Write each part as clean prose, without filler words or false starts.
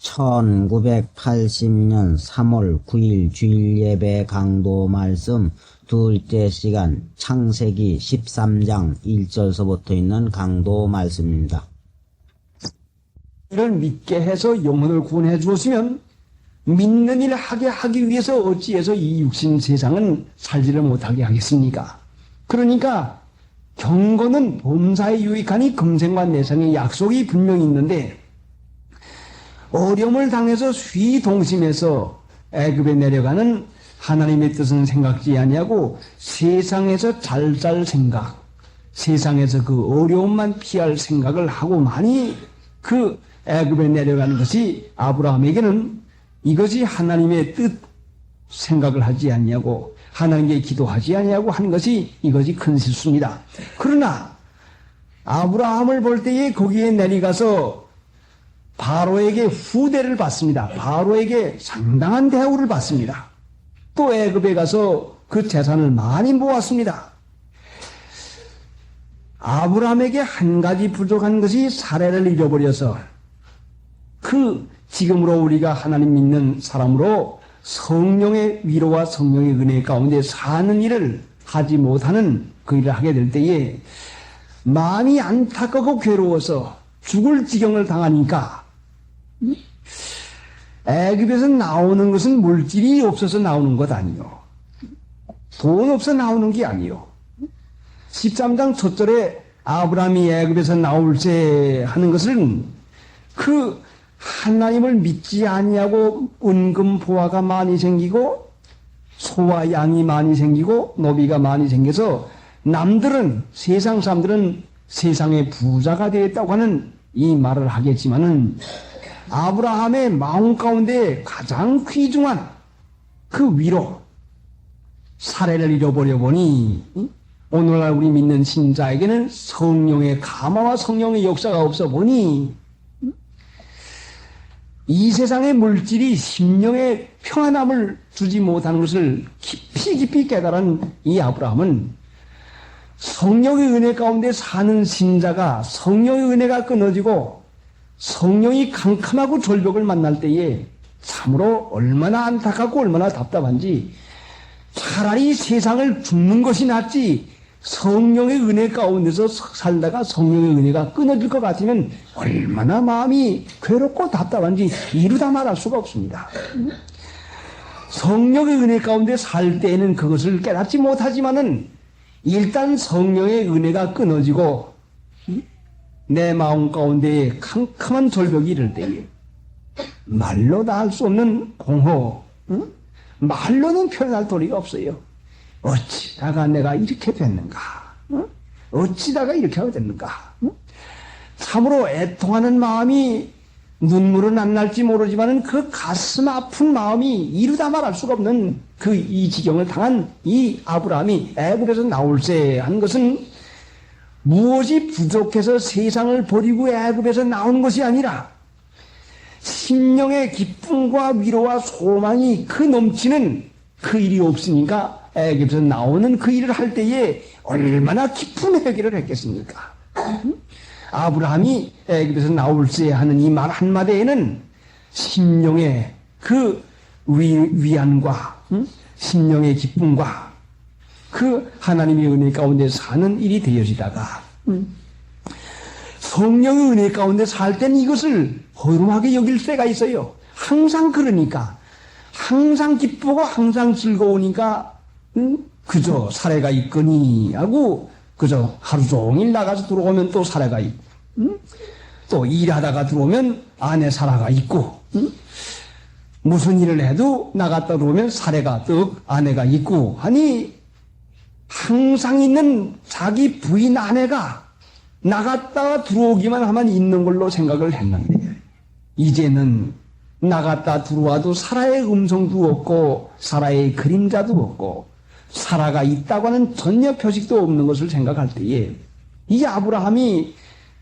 1980년 3월 9일 주일 예배 강도 말씀 둘째 시간 창세기 13장 1절서부터 있는 강도 말씀입니다. 이를 믿게 해서 영혼을 구원해 주었으면 믿는 일을 하기 위해서 어찌해서 이 육신 세상은 살지를 못하게 하겠습니까? 그러니까 경건은 범사에 유익하니 금생과 내생의 약속이 분명히 있는데 어려움을 당해서 수위동심에서 애굽에 내려가는 하나님의 뜻은 생각지 아니하고 세상에서 잘 살 생각, 세상에서 그 어려움만 피할 생각을 하고 많이 그 애굽에 내려가는 것이 아브라함에게는 이것이 하나님의 뜻 생각을 하지 아니하고 하나님께 기도하지 아니하고 하는 것이 이것이 큰 실수입니다. 그러나 아브라함을 볼 때에 거기에 내려가서 바로에게 후대를 받습니다. 바로에게 상당한 대우를 받습니다. 또 애굽에 가서 그 재산을 많이 모았습니다. 아브라함에게 한 가지 부족한 것이 사례를 잃어버려서 지금으로 우리가 하나님 믿는 사람으로 성령의 위로와 성령의 은혜 가운데 사는 일을 하지 못하는 그 일을 하게 될 때에 마음이 안타깝고 괴로워서 죽을 지경을 당하니까 애굽에서 나오는 것은 물질이 없어서 나오는 것 아니요. 돈 없어 나오는 게 아니요. 13장 첫절에 아브라함이 애굽에서 나올세 하는 것은 하나님을 믿지 아니하고 은금 보화가 많이 생기고 소와 양이 많이 생기고 노비가 많이 생겨서 남들은 세상 사람들은 세상의 부자가 되었다고 하는 이 말을 하겠지만은 아브라함의 마음 가운데 가장 귀중한 그 위로 사례를 잃어버려 보니 오늘날 우리 믿는 신자에게는 성령의 감화와 성령의 역사가 없어 보니 이 세상의 물질이 심령의 평안함을 주지 못하는 것을 깊이 깨달은 이 아브라함은 성령의 은혜 가운데 사는 신자가 성령의 은혜가 끊어지고 성령이 캄캄하고 절벽을 만날 때에 참으로 얼마나 안타깝고 얼마나 답답한지 차라리 세상을 죽는 것이 낫지 성령의 은혜 가운데서 살다가 성령의 은혜가 끊어질 것 같으면 얼마나 마음이 괴롭고 답답한지 이루다 말할 수가 없습니다. 성령의 은혜 가운데 살 때에는 그것을 깨닫지 못하지만은 일단 성령의 은혜가 끊어지고 내 마음 가운데 캄캄한 절벽이 이를 때에 말로 다 할 수 없는 공허, 말로는 표현할 도리가 없어요. 어찌다가 내가 이렇게 됐는가? 어찌다가 이렇게 하게 됐는가? 참으로 애통하는 마음이 눈물은 안 날지 모르지만은 그 가슴 아픈 마음이 이루다 말할 수가 없는 이 지경을 당한 이 아브라함이 애굽에서 나올세 한 것은 무엇이 부족해서 세상을 버리고 애굽에서 나오는 것이 아니라 심령의 기쁨과 위로와 소망이 넘치는 그 일이 없으니까 애굽에서 나오는 그 일을 할 때에 얼마나 깊은 회개를 했겠습니까? 아브라함이 애굽에서 나올세 하는 이 말 한마디에는 심령의 위안과 심령의 기쁨과 하나님의 은혜 가운데 사는 일이 되어지다가 성령의 은혜 가운데 살 때는 이것을 허름하게 여길 때가 있어요. 항상 그러니까 항상 기쁘고 항상 즐거우니까 그저 사례가 있거니 하고 그저 하루 종일 나가서 들어오면 또 사례가 있고 또 일하다가 들어오면 아내 사례가 있고 무슨 일을 해도 나갔다 들어오면 사례가 또 아내가 있고 하니 항상 있는 자기 부인 아내가 나갔다 들어오기만 하면 있는 걸로 생각을 했는데 이제는 나갔다 들어와도 사라의 음성도 없고 사라의 그림자도 없고 사라가 있다고 하는 전혀 표식도 없는 것을 생각할 때에 이 아브라함이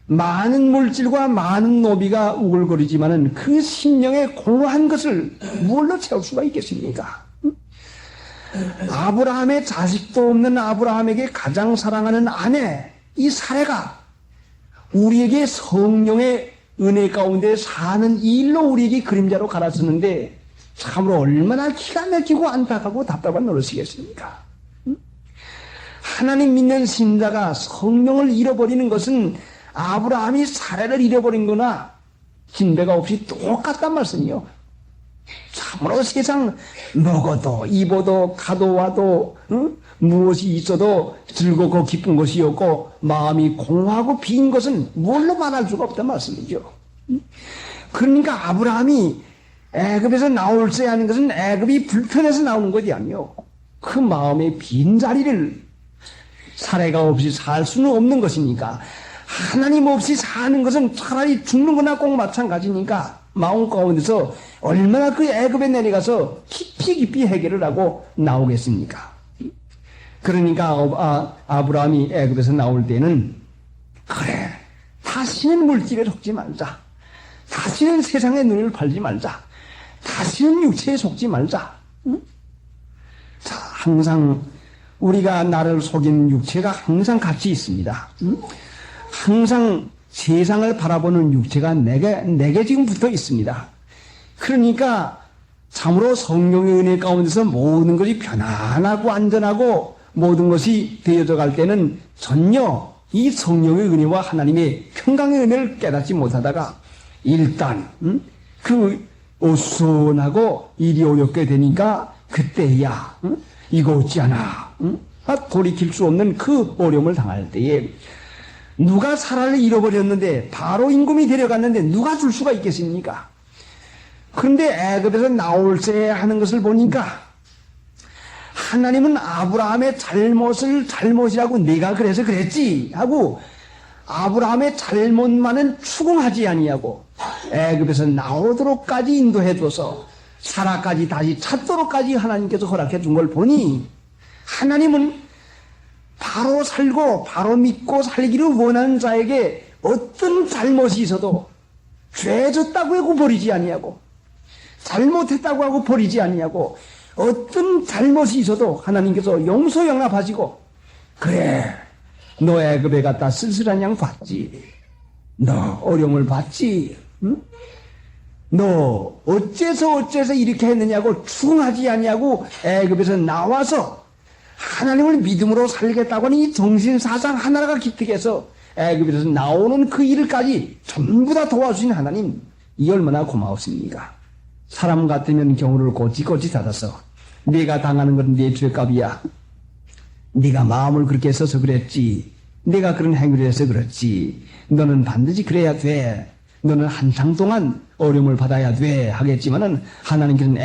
많은 물질과 많은 노비가 우글거리지만은 그 심령의 공허한 것을 무엇로 채울 수가 있겠습니까? 아브라함의 자식도 없는 아브라함에게 가장 사랑하는 아내 이 사례가 우리에게 성령의 은혜 가운데 사는 이 일로 우리에게 그림자로 갈았었는데 참으로 얼마나 기가 막히고 안타깝고 답답한 노릇이겠습니까? 하나님 믿는 신자가 성령을 잃어버리는 것은 아브라함이 사례를 잃어버린 거나 진배가 없이 똑같단 말씀이요. 참으로 세상 먹어도 입어도 가도 와도 무엇이 있어도 즐겁고 기쁜 것이 없고 마음이 공허하고 빈 것은 뭘로 말할 수가 없단 말씀이죠. 그러니까 아브라함이 애굽에서 나올 때 하는 것은 애굽이 불편해서 나오는 것이 아니요. 그 마음의 빈자리를 사례가 없이 살 수는 없는 것이니까 하나님 없이 사는 것은 차라리 죽는 거나 꼭 마찬가지니까 마음 가운데서 얼마나 그 애굽에 내려가서 깊이 해결을 하고 나오겠습니까? 그러니까 아브라함이 애굽에서 나올 때는 그래 다시는 물질에 속지 말자. 다시는 세상의 눈을 팔지 말자. 다시는 육체에 속지 말자. 응? 자, 항상 우리가 나를 속인 육체가 항상 같이 있습니다. 응? 항상 세상을 바라보는 육체가 내게 지금 붙어 있습니다. 그러니까 참으로 성령의 은혜 가운데서 모든 것이 편안하고 안전하고 모든 것이 되어져 갈 때는 전혀 이 성령의 은혜와 하나님의 평강의 은혜를 깨닫지 못하다가 일단 그 어수선하고 일이 어렵게 되니까 그때야 이거 어찌하나 돌이킬 수 없는 그 어려움을 당할 때에 누가 사라를 잃어버렸는데 바로 임금이 데려갔는데 누가 줄 수가 있겠습니까? 그런데 애굽에서 나올 때 하는 것을 보니까 하나님은 아브라함의 잘못을 잘못이라고 네가 그래서 그랬지 하고 아브라함의 잘못만은 추궁하지 아니하고 애굽에서 나오도록까지 인도해줘서 사라까지 다시 찾도록까지 하나님께서 허락해 준 걸 보니 하나님은 바로 살고 바로 믿고 살기를 원하는 자에게 어떤 잘못이 있어도 죄졌다고 하고 버리지 아니하고 잘못했다고 하고 버리지 아니하고 어떤 잘못이 있어도 하나님께서 용서 용납하시고 그래 너 애굽에 갔다 쓸쓸한 양 봤지 너 어려움을 봤지 응? 너 어째서 이렇게 했느냐고 추궁하지 아니하고 애굽에서 나와서 하나님을 믿음으로 살겠다고 하는 이 정신사상 하나가 기특해서 애굽에서 나오는 그 일까지 전부 다 도와주신 하나님 이 얼마나 고마웠습니까? 사람 같으면 경우를 꼬치꼬치 닫아서 네가 당하는 건 네 죄값이야. 네가 마음을 그렇게 써서 그랬지. 네가 그런 행위를 해서 그렇지. 너는 반드시 그래야 돼. 너는 한창 동안 어려움을 받아야 돼 하겠지만은 하나님께서는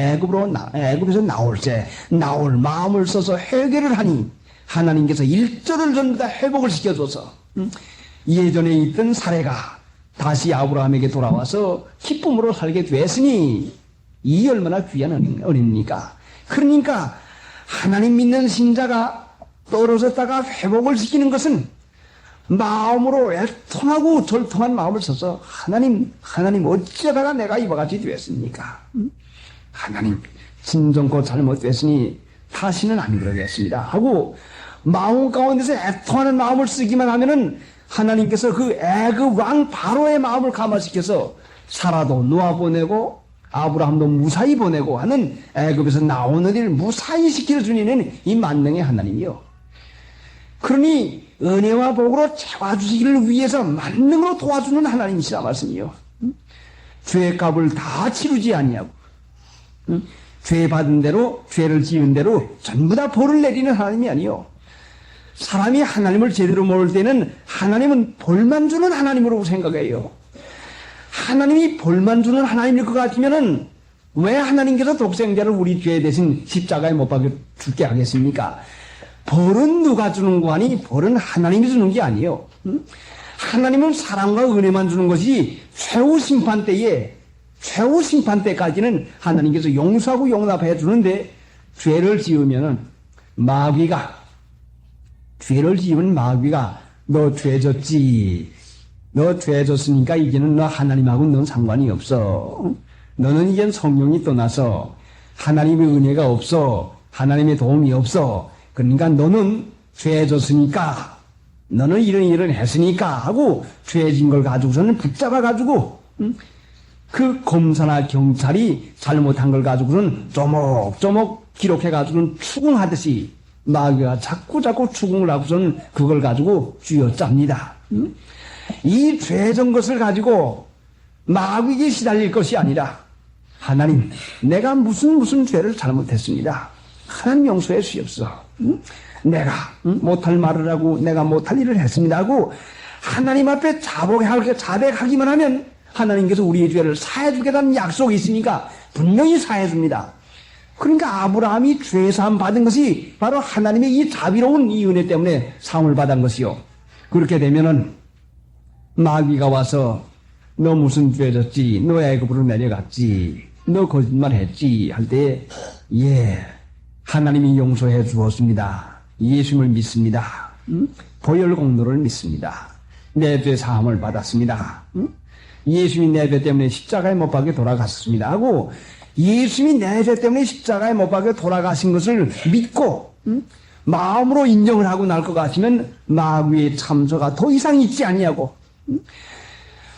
애굽에서 나올 때 나올 마음을 써서 해결을 하니 하나님께서 일절을 전부 다 회복을 시켜줘서 예전에 있던 사례가 다시 아브라함에게 돌아와서 기쁨으로 살게 됐으니 이 얼마나 귀한 은혜입니까? 그러니까 하나님 믿는 신자가 떨어졌다가 회복을 시키는 것은 마음으로 애통하고 절통한 마음을 써서 하나님 어쩌다가 내가 이와 같이 되었습니까? 하나님 진정코 잘못됐으니 다시는 안 그러겠습니다 하고 마음 가운데서 애통하는 마음을 쓰기만 하면은 하나님께서 그 애굽 왕 바로의 마음을 감화시켜서 사라도 놓아보내고 아브라함도 무사히 보내고 하는 애굽에서 나오는 일을 무사히 시켜주는 이 만능의 하나님이요. 그러니 은혜와 복으로 채워주시기를 위해서 만능으로 도와주는 하나님이시라 말씀이요. 죄값을 다 치르지 아니하고 죄 받은 대로 죄를 지은 대로 전부 다 벌을 내리는 하나님이 아니요. 사람이 하나님을 제대로 모를 때는 하나님은 벌만 주는 하나님으로 생각해요. 하나님이 벌만 주는 하나님일 것 같으면은 왜 하나님께서 독생자를 우리 죄 대신 십자가에 못 박혀 죽게 하겠습니까? 벌은 누가 주는 거 아니? 벌은 하나님이 주는 게 아니에요. 하나님은 사랑과 은혜만 주는 것이 최후 심판 때까지는 하나님께서 용서하고 용납해 주는데 죄를 지으면 마귀가 너 죄 졌지. 너 죄 졌으니까 이제는 너 하나님하고 넌 상관이 없어. 너는 이젠 성령이 떠나서 하나님의 은혜가 없어. 하나님의 도움이 없어. 그러니까 너는 죄 졌으니까 너는 이런 일을 했으니까 하고 죄진 걸 가지고서는 붙잡아 가지고 그 검사나 경찰이 잘못한 걸 가지고는 조목조목 기록해가지고는 추궁하듯이 마귀가 자꾸 추궁을 하고서는 그걸 가지고 쥐어짭니다. 이 죄전 것을 가지고 마귀에게 시달릴 것이 아니라 하나님, 내가 무슨 죄를 잘못했습니다. 하나님 용서해 주시옵소서. 내가 못할 말을 하고 내가 못할 일을 했습니다 하고 하나님 앞에 자백하기만 하면 하나님께서 우리의 죄를 사해 주겠다는 약속이 있으니까 분명히 사해 줍니다. 그러니까 아브라함이 죄사함 받은 것이 바로 하나님의 이 자비로운 이 은혜 때문에 사함을 받은 것이요. 그렇게 되면은 마귀가 와서 너 무슨 죄 졌지? 너 애굽으로 내려갔지? 너 거짓말했지? 할 때 예, 하나님이 용서해 주었습니다. 예수님을 믿습니다. 보혈 공로를 믿습니다. 내 죄 사함을 받았습니다. 예수님이 내 죄 때문에 십자가에 못 박혀 돌아갔습니다 하고 예수님이 내 죄 때문에 십자가에 못 박혀 돌아가신 것을 믿고 마음으로 인정을 하고 날 것 같으면 마귀의 참소가 더 이상 있지 아니하고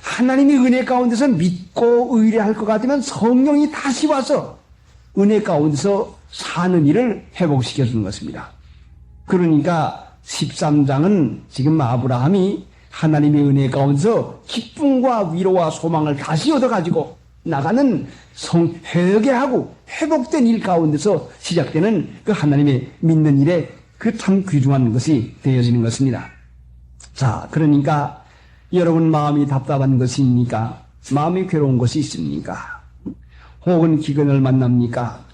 하나님의 은혜 가운데서 믿고 의뢰할 것 같으면 성령이 다시 와서 은혜 가운데서 사는 일을 회복시켜 주는 것입니다. 그러니까 13장은 지금 아브라함이 하나님의 은혜 가운데서 기쁨과 위로와 소망을 다시 얻어가지고 나가는 회개하고 회복된 일 가운데서 시작되는 그 하나님의 믿는 일에 그 참 귀중한 것이 되어지는 것입니다. 자, 그러니까 여러분 마음이 답답한 것입니까? 마음이 괴로운 것이 있습니까? 혹은 기근을 만납니까?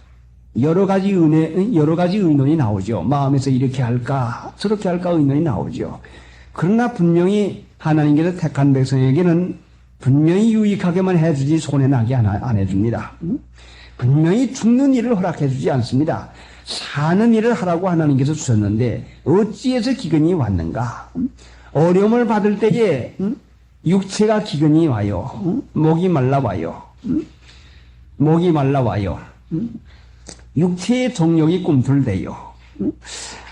여러 가지 의논이 나오죠. 마음에서 이렇게 할까, 저렇게 할까 의논이 나오죠. 그러나 분명히 하나님께서 택한 백성에게는 분명히 유익하게만 해주지 손해나게 안 해줍니다. 분명히 죽는 일을 허락해주지 않습니다. 사는 일을 하라고 하나님께서 주셨는데 어찌해서 기근이 왔는가? 어려움을 받을 때에 육체가 기근이 와요. 목이 말라와요. 목이 말라와요. 육체의 정욕이 꿈틀대요.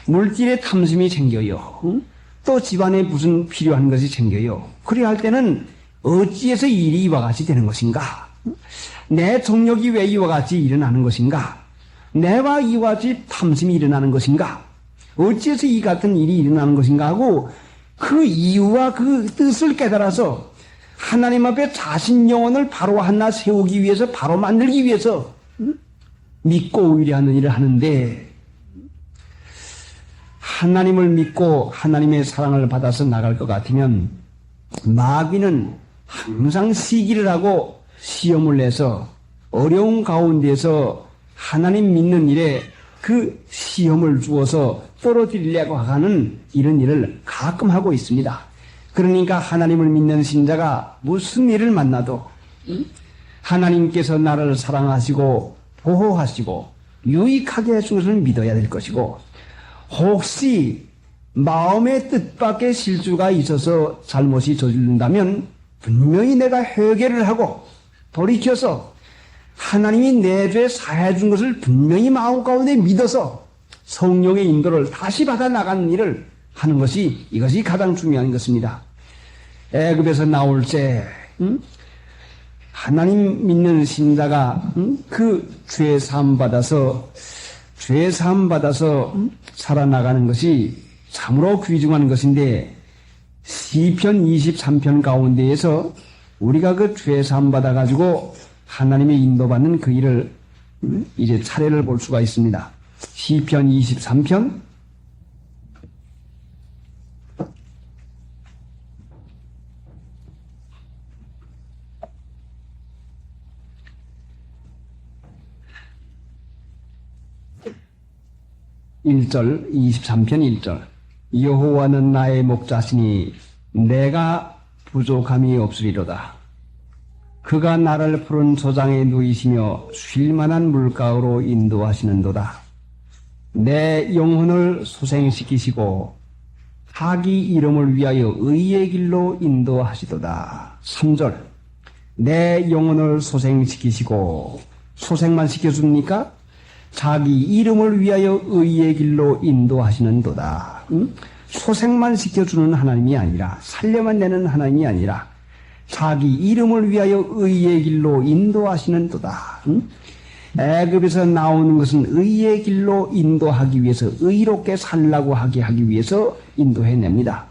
물질의 탐심이 생겨요. 또 집안에 무슨 필요한 것이 생겨요. 그래야 할 때는 어찌해서 일이 이와 같이 되는 것인가? 내 정욕이 왜 이와 같이 일어나는 것인가? 내가 이와 같이 탐심이 일어나는 것인가? 어찌해서 이 같은 일이 일어나는 것인가 하고 그 이유와 그 뜻을 깨달아서 하나님 앞에 자신 영혼을 바로 하나 세우기 위해서 바로 만들기 위해서 믿고 의뢰하는 일을 하는데 하나님을 믿고 하나님의 사랑을 받아서 나갈 것 같으면 마귀는 항상 시기를 하고 시험을 내서 어려운 가운데서 하나님 믿는 일에 그 시험을 주어서 떨어뜨리려고 하는 이런 일을 가끔 하고 있습니다. 그러니까 하나님을 믿는 신자가 무슨 일을 만나도 하나님께서 나를 사랑하시고 보호하시고 유익하게 해주는 것을 믿어야 될 것이고 혹시 마음의 뜻밖의 실수가 있어서 잘못이 저지른다면 분명히 내가 회개를 하고 돌이켜서 하나님이 내 죄 사해 준 것을 분명히 마음 가운데 믿어서 성령의 인도를 다시 받아 나가는 일을 하는 것이 이것이 가장 중요한 것입니다. 애굽에서 나올 때 하나님 믿는 신자가 그 죄 사함 받아서 살아나가는 것이 참으로 귀중한 것인데 시편 23편 가운데에서 우리가 그 죄 사함 받아 가지고 하나님의 인도받는 그 일을 이제 차례를 볼 수가 있습니다. 시편 23편 1절 23편 1절 여호와는 나의 목자시니 내가 부족함이 없으리로다. 그가 나를 푸른 소장에 누이시며 쉴만한 물가로 인도하시는도다. 내 영혼을 소생시키시고 자기 이름을 위하여 의의 길로 인도하시도다. 3절 내 영혼을 소생시키시고 소생만 시켜줍니까? 자기 이름을 위하여 의의 길로 인도하시는도다. 소생만 시켜주는 하나님이 아니라 살려만 내는 하나님이 아니라 자기 이름을 위하여 의의 길로 인도하시는도다. 애굽에서 나오는 것은 의의 길로 인도하기 위해서, 의롭게 살라고 하기 위해서 인도해냅니다.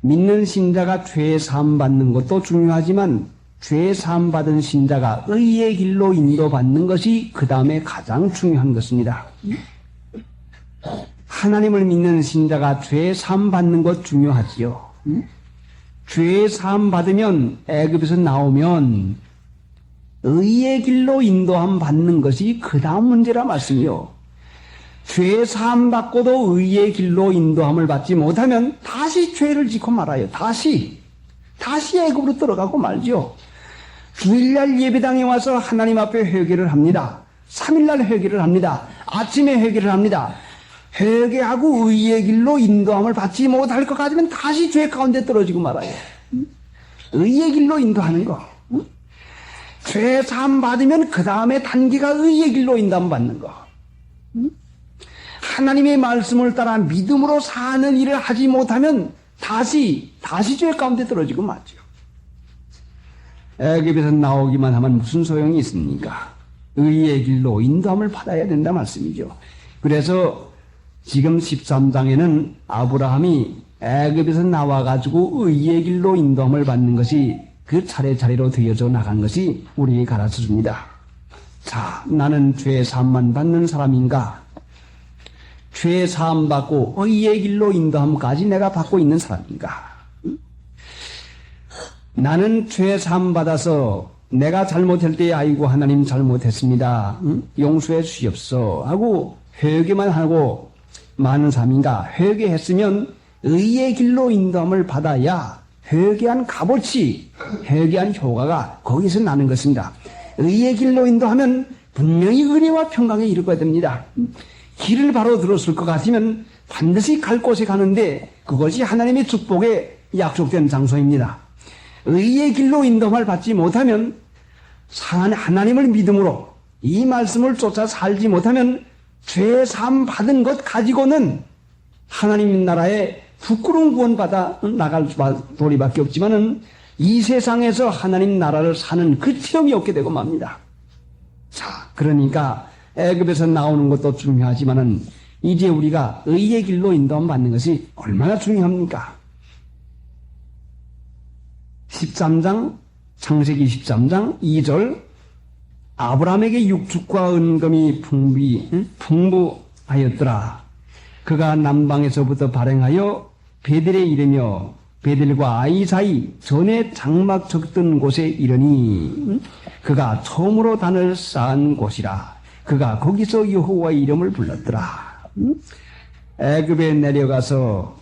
믿는 신자가 죄 사함 받는 것도 중요하지만 죄 사함 받은 신자가 의의 길로 인도받는 것이 그 다음에 가장 중요한 것입니다. 하나님을 믿는 신자가 죄 사함 받는 것 중요하지요. 죄 사함 받으면, 애굽에서 나오면 의의 길로 인도함 받는 것이 그 다음 문제라 말씀이요. 죄 사함 받고도 의의 길로 인도함을 받지 못하면 다시 죄를 짓고 말아요. 다시 애굽으로 들어가고 말죠. 주일날 예배당에 와서 하나님 앞에 회개를 합니다. 3일날 회개를 합니다. 아침에 회개를 합니다. 회개하고 의의 길로 인도함을 받지 못할 것 같으면 다시 죄 가운데 떨어지고 말아요. 의의 길로 인도하는 거. 죄 사함 받으면 그 다음에 단계가 의의 길로 인도함 받는 거. 하나님의 말씀을 따라 믿음으로 사는 일을 하지 못하면 다시 죄 가운데 떨어지고 말죠. 애굽에서 나오기만 하면 무슨 소용이 있습니까? 의의 길로 인도함을 받아야 된다 말씀이죠. 그래서 지금 13장에는 아브라함이 애굽에서 나와가지고 의의 길로 인도함을 받는 것이 그 차례차례로 되어져 나간 것이 우리에게 가르쳐 줍니다. 자, 나는 죄 사함만 받는 사람인가? 죄 사함 받고 의의 길로 인도함까지 내가 받고 있는 사람인가? 나는 죄 사함 받아서 내가 잘못할 때 아이고 하나님 잘못했습니다. 용서해 주시옵소 하고 회개만 하고 많은 사람인가? 회개했으면 의의 길로 인도함을 받아야 회개한 값어치, 회개한 효과가 거기서 나는 것입니다. 의의 길로 인도하면 분명히 은혜와 평강에 이르게 됩니다. 길을 바로 들었을 것 같으면 반드시 갈 곳에 가는데 그것이 하나님의 축복에 약속된 장소입니다. 의의 길로 인도함을 받지 못하면 하나님을 믿음으로 이 말씀을 쫓아 살지 못하면 죄 사함 받은 것 가지고는 하나님 나라에 부끄러운 구원받아 나갈 도리밖에 없지만은 이 세상에서 하나님 나라를 사는 그 체험이 없게 되고 맙니다. 자, 그러니까 애굽에서 나오는 것도 중요하지만은 이제 우리가 의의 길로 인도함 받는 것이 얼마나 중요합니까? 13장, 창세기 13장 2절 아브라함에게 육축과 은금이 풍부하였더라. 그가 남방에서부터 발행하여 베델에 이르며 베델과 아이 사이 전에 장막 적던 곳에 이르니 그가 처음으로 단을 쌓은 곳이라. 그가 거기서 여호와의 이름을 불렀더라. 애굽에 내려가서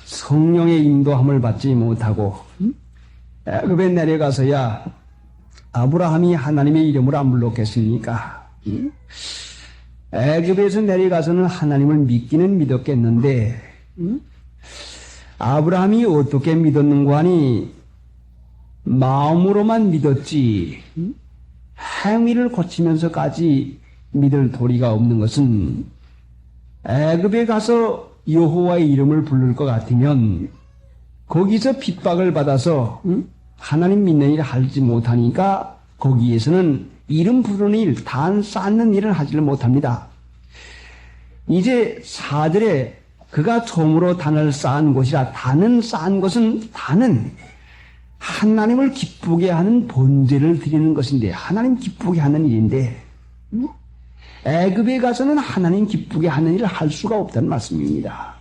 성령의 인도함을 받지 못하고 애굽에 내려가서야 아브라함이 하나님의 이름을 안 불렀겠습니까? 애굽에서 내려가서는 하나님을 믿기는 믿었겠는데 아브라함이 어떻게 믿었는가 하니 마음으로만 믿었지 행위를 고치면서까지 믿을 도리가 없는 것은 애굽에 가서 여호와의 이름을 부를 것 같으면 거기서 핍박을 받아서 하나님 믿는 일을 하지 못하니까 거기에서는 이름 부르는 일, 단 쌓는 일을 하지를 못합니다. 이제 4절에 그가 처음으로 단을 쌓은 곳이라. 단은 쌓은 것은 단은 하나님을 기쁘게 하는 번제를 드리는 것인데 하나님 기쁘게 하는 일인데 애굽에 가서는 하나님 기쁘게 하는 일을 할 수가 없다는 말씀입니다.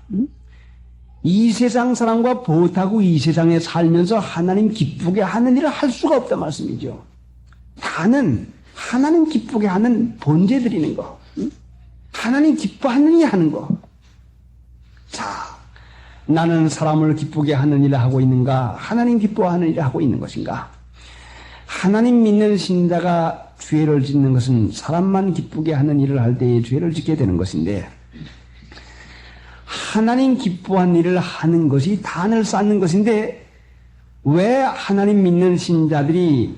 이 세상 사람과 보타고 이 세상에 살면서 하나님 기쁘게 하는 일을 할 수가 없다는 말씀이죠. 단은 하나님 기쁘게 하는 번제 드리는 거, 하나님 기뻐하는 일 하는 거. 자, 나는 사람을 기쁘게 하는 일을 하고 있는가? 하나님 기뻐하는 일을 하고 있는 것인가? 하나님 믿는 신자가 죄를 짓는 것은 사람만 기쁘게 하는 일을 할 때에 죄를 짓게 되는 것인데 하나님 기뻐한 일을 하는 것이 단을 쌓는 것인데 왜 하나님 믿는 신자들이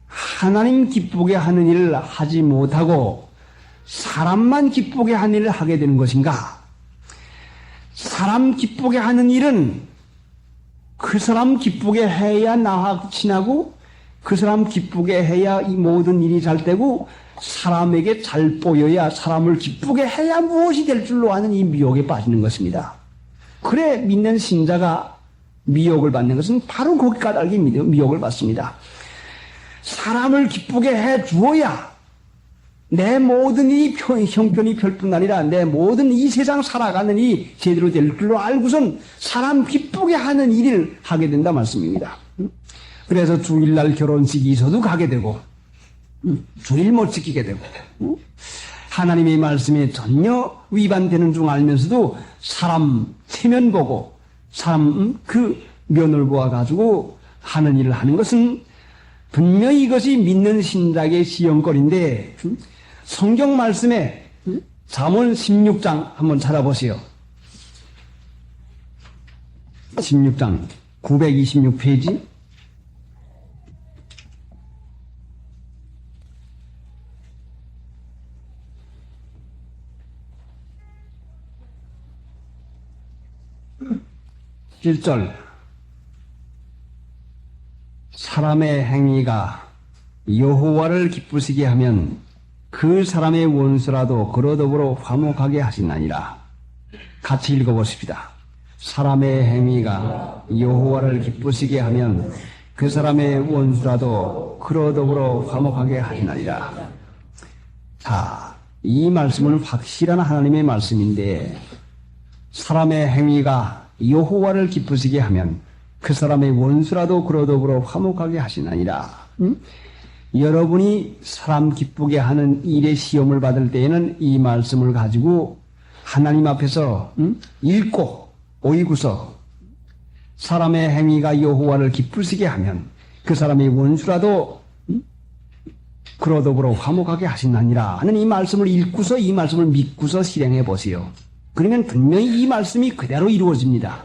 하나님 기쁘게 하는 일을 하지 못하고 사람만 기쁘게 하는 일을 하게 되는 것인가? 사람 기쁘게 하는 일은 그 사람 기쁘게 해야 나하고 친하고 그 사람 기쁘게 해야 이 모든 일이 잘 되고 사람에게 잘 보여야 사람을 기쁘게 해야 무엇이 될 줄로 아는 이 미혹에 빠지는 것입니다. 그래 믿는 신자가 미혹을 받는 것은 바로 그 까닭이 미혹을 받습니다. 사람을 기쁘게 해 주어야 내 모든 이 형편이 별뿐 아니라 내 모든 이 세상 살아가는 일이 제대로 될 줄로 알고선 사람 기쁘게 하는 일을 하게 된다 말씀입니다. 그래서 주일날 결혼식이 있어도 가게 되고 주일 못 지키게 되고 하나님의 말씀에 전혀 위반되는 줄 알면서도 사람 체면 보고 사람 그 면을 보아가지고 하는 일을 하는 것은 분명히 이것이 믿는 신자의 시험거리인데 성경 말씀에 잠언 16장 한번 찾아보세요. 16장 926페이지. (1절) 사람의 행위가 여호와를 기쁘시게 하면 그 사람의 원수라도 그로 더불어 화목하게 하시나니라. 같이 읽어보십시다. 사람의 행위가 여호와를 기쁘시게 하면 그 사람의 원수라도 그로 더불어 화목하게 하시나니라. 자, 이 말씀은 확실한 하나님의 말씀인데 사람의 행위가 여호와를 기쁘시게 하면 그 사람의 원수라도 그로 더불어 화목하게 하시나니라. 여러분이 사람 기쁘게 하는 일의 시험을 받을 때에는 이 말씀을 가지고 하나님 앞에서 읽고 오이구서 사람의 행위가 여호와를 기쁘시게 하면 그 사람의 원수라도 그로 더불어 화목하게 하시나니라 하는 이 말씀을 읽고서 이 말씀을 믿고서 실행해 보세요. 그러면 분명히 이 말씀이 그대로 이루어집니다.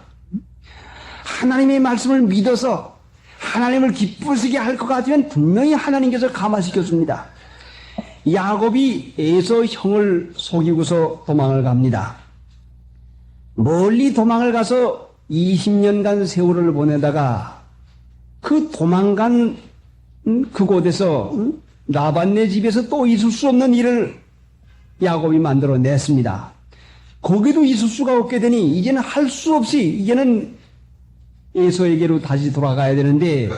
하나님의 말씀을 믿어서 하나님을 기쁘시게 할 것 같으면 분명히 하나님께서 감화시켜 줍니다. 야곱이 에서 형을 속이고서 도망을 갑니다. 멀리 도망을 가서 20년간 세월을 보내다가 그 도망간 그곳에서 라반네 집에서 또 있을 수 없는 일을 야곱이 만들어냈습니다. 거기도 있을 수가 없게 되니 이제는 할 수 없이 이제는 에서에게로 다시 돌아가야 되는데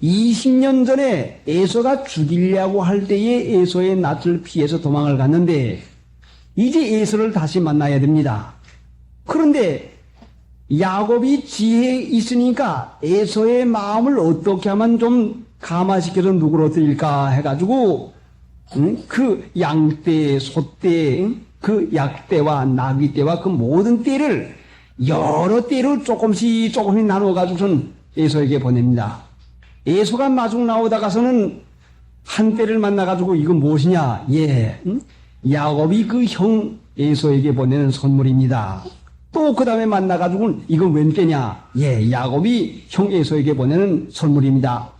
20년 전에 에서가 죽이려고 할 때에 에서의 낯을 피해서 도망을 갔는데 이제 에서를 다시 만나야 됩니다. 그런데 야곱이 지혜에 있으니까 에서의 마음을 어떻게 하면 좀 감화시켜서 누구로 드릴까 해가지고 그 양떼, 소떼, 그 약떼와 나귀떼와 그 모든 떼를 여러 떼를 조금씩 나누어가지고선 에서에게 보냅니다. 에서가 마중 나오다가서는 한 떼를 만나가지고 이건 무엇이냐? 예, 야곱이 그 형 에서에게 보내는 선물입니다. 또 그 다음에 만나가지고는 이건 웬 떼냐? 예, 야곱이 형 에서에게 보내는 선물입니다.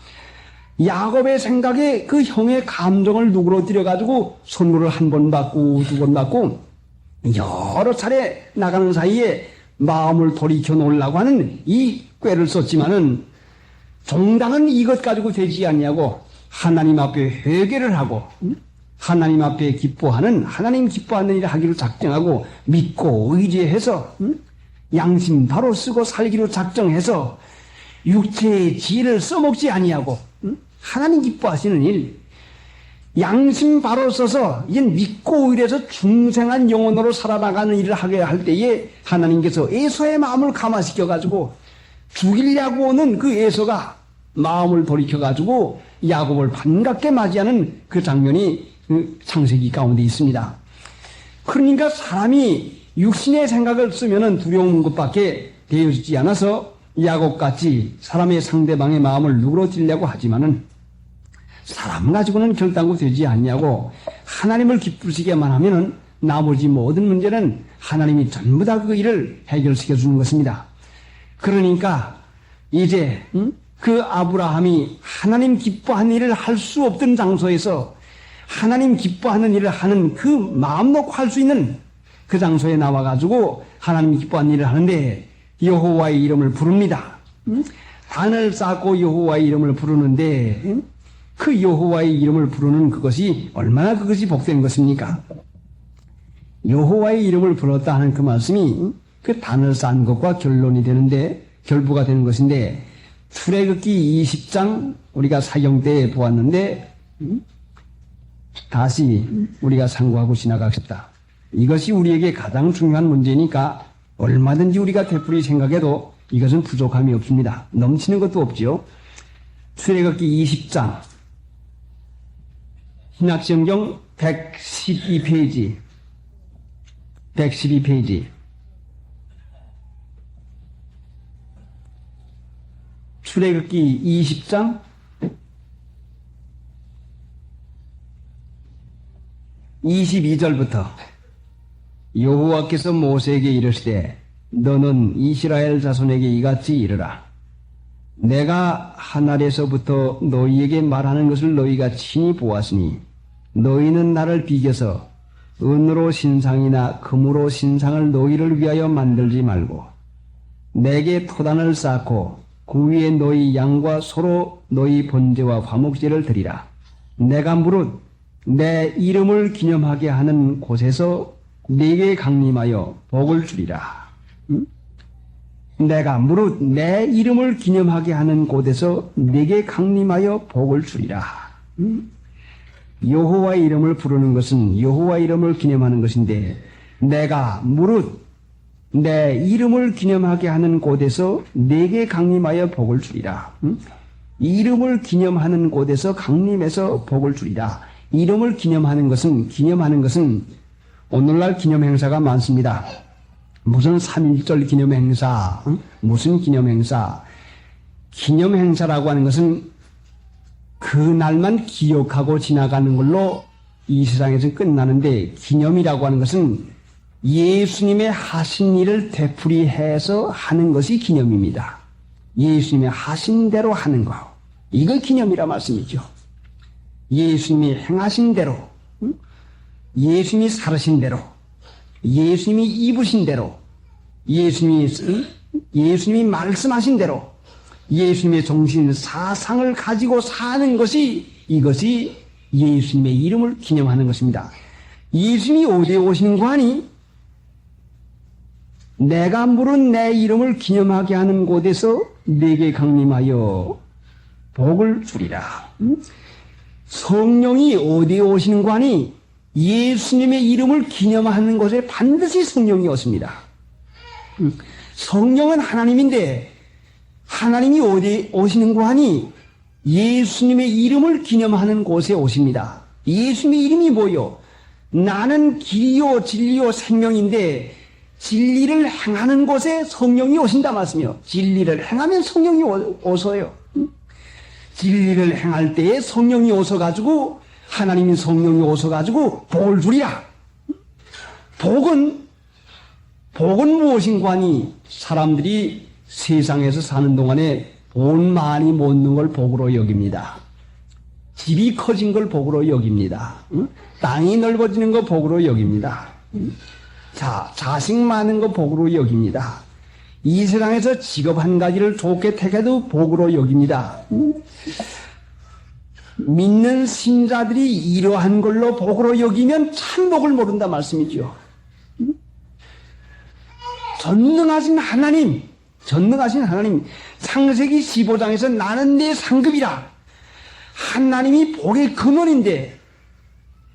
야곱의 생각에 그 형의 감정을 누그러뜨려가지고 선물을 한 번 받고 두 번 받고 여러 차례 나가는 사이에 마음을 돌이켜 놓으려고 하는 이 꾀를 썼지만은 종당은 이것 가지고 되지 않냐고 하나님 앞에 회개를 하고 하나님 앞에 기뻐하는 하나님 기뻐하는 일을 하기로 작정하고 믿고 의지해서 양심 바로 쓰고 살기로 작정해서 육체의 지혜를 써먹지 아니하고 하나님 기뻐하시는 일 양심 바로 써서 이젠 믿고 의뢰서 중생한 영혼으로 살아나가는 일을 하게 할 때에 하나님께서 에서의 마음을 감화시켜가지고 죽이려고 오는 그 에서가 마음을 돌이켜가지고 야곱을 반갑게 맞이하는 그 장면이 창세기 가운데 있습니다. 그러니까 사람이 육신의 생각을 쓰면은 두려운 것밖에 되어지지 않아서 야곱같이 사람의 상대방의 마음을 누그러뜨리려고 하지만은 사람 가지고는 결단코 되지 않냐고 하나님을 기쁘시게만 하면은 나머지 모든 문제는 하나님이 전부 다 그 일을 해결시켜 주는 것입니다. 그러니까 이제 그 아브라함이 하나님 기뻐하는 일을 할 수 없던 장소에서 하나님 기뻐하는 일을 하는 그 마음 놓고 할 수 있는 그 장소에 나와가지고 하나님 기뻐하는 일을 하는데 여호와의 이름을 부릅니다. 단을 쌓고 여호와의 이름을 부르는데 그 여호와의 이름을 부르는 그것이 얼마나 그것이 복된 것입니까? 여호와의 이름을 불렀다 하는 그 말씀이 그 단을 쌓은 것과 결론이 되는데 결부가 되는 것인데 출애굽기 20장 우리가 사경 때 보았는데 다시 우리가 상고하고 지나가겠다. 이것이 우리에게 가장 중요한 문제니까 얼마든지 우리가 되풀이 생각해도 이것은 부족함이 없습니다. 넘치는 것도 없지요. 출애굽기 20장 신약성경 112페이지 112페이지 출애굽기 20장 22절부터 여호와께서 모세에게 이르시되 너는 이스라엘 자손에게 이같이 이르라. 내가 하늘에서부터 너희에게 말하는 것을 너희가 친히 보았으니 너희는 나를 비겨서 은으로 신상이나 금으로 신상을 너희를 위하여 만들지 말고 내게 토단을 쌓고 그 위에 너희 양과 소로 너희 번제와 화목제를 드리라. 내가 무릇 내 이름을 기념하게 하는 곳에서 네게 강림하여 복을 주리라. 내가 무릇 내 이름을 기념하게 하는 곳에서 네게 강림하여 복을 주리라. 여호와의 이름을 부르는 것은 여호와의 이름을 기념하는 것인데 내가 무릇 내 이름을 기념하게 하는 곳에서 네게 강림하여 복을 주리라. 이름을 기념하는 곳에서 강림해서 복을 주리라. 이름을 기념하는 것은 오늘날 기념 행사가 많습니다. 무슨 3.1절 기념 행사, 무슨 기념 행사. 기념 행사라고 하는 것은 그날만 기억하고 지나가는 걸로 이 세상에서 끝나는데 기념이라고 하는 것은 예수님의 하신 일을 되풀이해서 하는 것이 기념입니다. 예수님의 하신 대로 하는 거. 이걸 기념이라 말씀이죠. 예수님이 행하신 대로, 예수님이 살으신 대로, 예수님이 입으신 대로, 예수님이 말씀하신 대로, 예수님의 정신 사상을 가지고 사는 것이 이것이 예수님의 이름을 기념하는 것입니다. 예수님이 어디에 오시는 거 아니? 내가 물은 내 이름을 기념하게 하는 곳에서 내게 강림하여 복을 주리라. 성령이 어디에 오시는 거 아니? 예수님의 이름을 기념하는 곳에 반드시 성령이 오십니다. 성령은 하나님인데 하나님이 어디에 오시는 거 아니? 예수님의 이름을 기념하는 곳에 오십니다. 예수님의 이름이 뭐요? 나는 길이요 진리요 생명인데 진리를 행하는 곳에 성령이 오신다 말씀이요. 진리를 행하면 성령이 오서요. 진리를 행할 때에 성령이 오셔가지고 하나님이 성령이 오셔가지고 복을 주리라. 복은 무엇인가 하니 사람들이 세상에서 사는 동안에 돈 많이 모는 걸 복으로 여깁니다. 집이 커진 걸 복으로 여깁니다. 땅이 넓어지는 거 복으로 여깁니다. 자, 자식 많은 거 복으로 여깁니다. 이 세상에서 직업 한 가지를 좋게 택해도 복으로 여깁니다. 믿는 신자들이 이러한 걸로 복으로 여기면 참 복을 모른다 말씀이죠. 전능하신 하나님, 창세기 15장에서 나는 내 상급이라. 하나님이 복의 근원인데,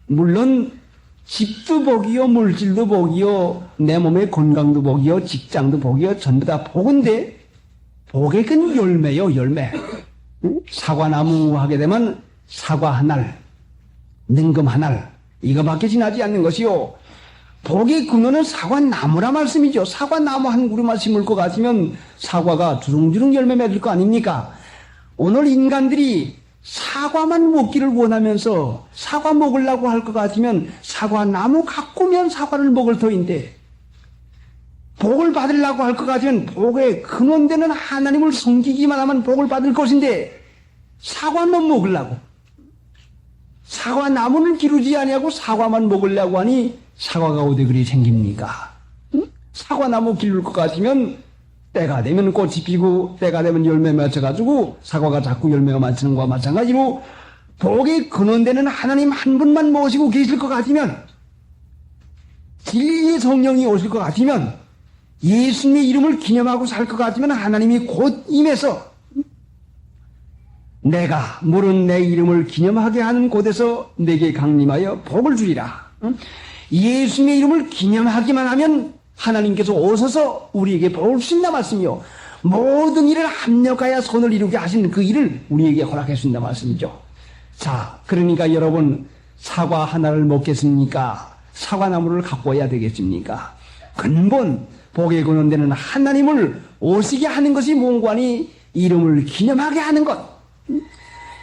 물론 집도 복이요, 물질도 복이요, 내 몸의 건강도 복이요, 직장도 복이요, 전부 다 복인데, 복의 근 열매요, 열매. 사과나무 하게 되면 사과 한 알, 능금 한 알, 이거밖에 지나지 않는 것이요. 복의 근원은 사과나무라 말씀이죠. 사과나무 한 그루만 심을 것 같으면 사과가 주렁주렁 열매 맺을 거 아닙니까? 오늘 인간들이 사과만 먹기를 원하면서 사과 먹으려고 할 것 같으면 사과나무 가꾸면 사과를 먹을 터인데, 복을 받으려고 할 것 같으면 복의 근원되는 하나님을 섬기기만 하면 복을 받을 것인데, 사과만 먹으려고, 사과나무는 기르지 아니하고 사과만 먹으려고 하니 사과가 어디 그리 생깁니까? 사과나무 기를 것 같으면 때가 되면 꽃이 피고 때가 되면 열매 맺혀가지고 사과가 자꾸 열매가 맺히는 것과 마찬가지로 복의 근원되는 하나님 한 분만 모시고 계실 것 같으면, 진리의 성령이 오실 것 같으면, 예수님의 이름을 기념하고 살 것 같으면 하나님이 곧 임해서 내가 물은 내 이름을 기념하게 하는 곳에서 내게 강림하여 복을 주리라. 예수님의 이름을 기념하기만 하면 하나님께서 오셔서 우리에게 복을 주신다 말씀이요. 모든 일을 합력하여 선을 이루게 하시는 그 일을 우리에게 허락해 주신다 말씀이죠. 자, 그러니까 여러분, 사과 하나를 먹겠습니까? 사과나무를 갖고 와야 되겠습니까? 근본 복의 근원되는 하나님을 오시게 하는 것이 뭔가니 이름을 기념하게 하는 것.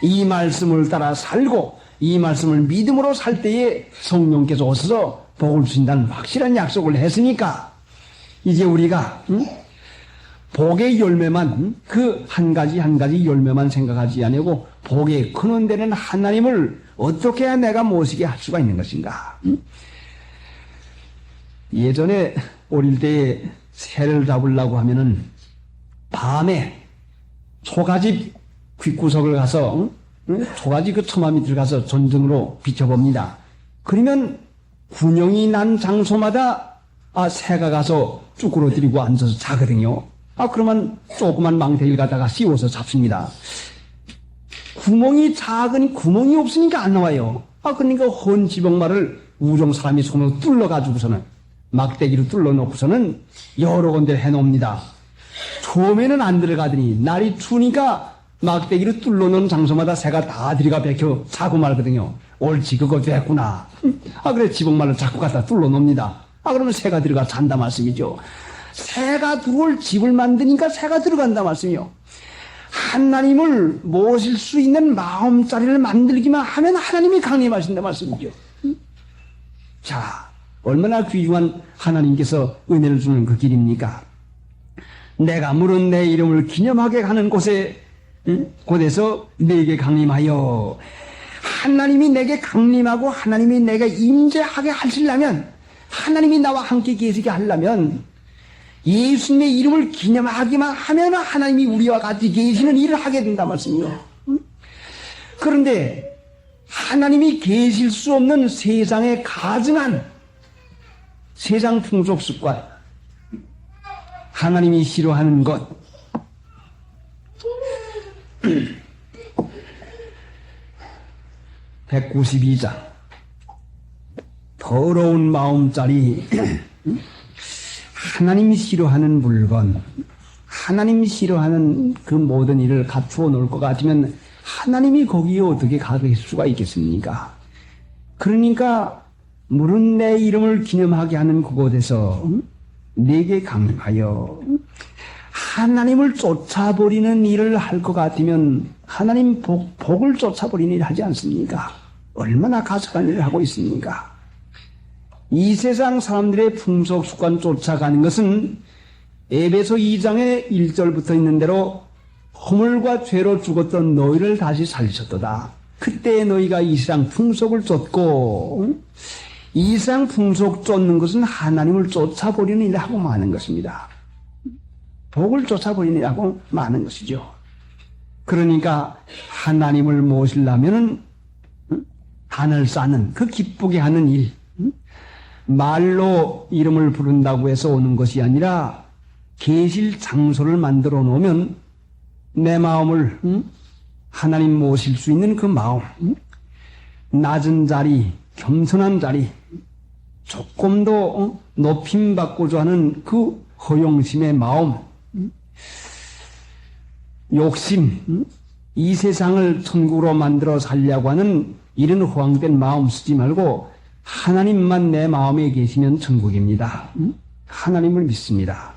이 말씀을 따라 살고 이 말씀을 믿음으로 살 때에 성령께서 오셔서 복을 주신다는 확실한 약속을 했으니까 이제 우리가 복의 열매만, 그 한 가지 한 가지 열매만 생각하지 아니고 복의 근원되는 하나님을 어떻게 해야 내가 모시게 할 수가 있는 것인가. 예전에 어릴 때에 새를 잡으려고 하면은 밤에 초가집 귓구석을 가서 초가집 그 처마 밑을 가서 전등으로 비춰봅니다. 그러면 군용이 난 장소마다 새가 가서 쭈그러들이고 앉아서 자거든요. 그러면 조그만 망태기를 갖다가 씌워서 잡습니다. 구멍이 작으니 구멍이 없으니까 안 나와요. 그러니까 헌 지붕말을 우종 사람이 손으로 뚫러가지고서는 막대기로 뚫러놓고서는 여러 군데 해놓습니다. 처음에는 안 들어가더니 날이 추우니까 막대기로 뚫러놓은 장소마다 새가 다 들어가 bek혀 자고 말거든요. 옳지, 그거 됐구나. 그래 지붕말을 자꾸 갖다 뚫러놓습니다. 그러면 새가 들어가 잔다 말씀이죠. 새가 들어올 집을 만드니까 새가 들어간다 말씀이요. 하나님을 모실 수 있는 마음자리를 만들기만 하면 하나님이 강림하신다 말씀이죠. 자, 얼마나 귀중한 하나님께서 은혜를 주는 그 길입니까? 내가 물은 내 이름을 기념하게 하는 곳에서 내게 강림하여, 하나님이 내게 강림하고 하나님이 내게 임재하게 하시려면, 하나님이 나와 함께 계시게 하려면 예수님의 이름을 기념하기만 하면 하나님이 우리와 같이 계시는 일을 하게 된다 말씀이요. 그런데 하나님이 계실 수 없는 세상에 가증한 세상 풍속 습관, 하나님이 싫어하는 것, (192장) 더러운 마음짜리 하나님이 싫어하는 물건, 하나님이 싫어하는 그 모든 일을 갖추어 놓을 것 같으면 하나님이 거기에 어떻게 가실 수가 있겠습니까? 그러니까 물은 내 이름을 기념하게 하는 그곳에서 내게 강림하여, 하나님을 쫓아버리는 일을 할 것 같으면 하나님 복을 쫓아버리는 일을 하지 않습니까? 얼마나 가증한 일을 하고 있습니까? 이 세상 사람들의 풍속 습관 쫓아가는 것은 에베소 2장의 1절부터 있는 대로 허물과 죄로 죽었던 너희를 다시 살리셨도다. 그때 너희가 이 세상 풍속을 쫓고, 이 세상 풍속 쫓는 것은 하나님을 쫓아버리는 일을 하고 마는 것입니다. 복을 쫓아버리는 일을 하고 마는 것이죠. 그러니까 하나님을 모시려면은 단을 쌓는, 그 기쁘게 하는 일, 말로 이름을 부른다고 해서 오는 것이 아니라 계실 장소를 만들어 놓으면 내 마음을 하나님 모실 수 있는 그 마음, 낮은 자리, 겸손한 자리, 조금 더 높임 받고자 하는 그 허영심의 마음, 욕심, 이 세상을 천국으로 만들어 살려고 하는 이런 허황된 마음 쓰지 말고 하나님만 내 마음에 계시면 천국입니다. 하나님을 믿습니다.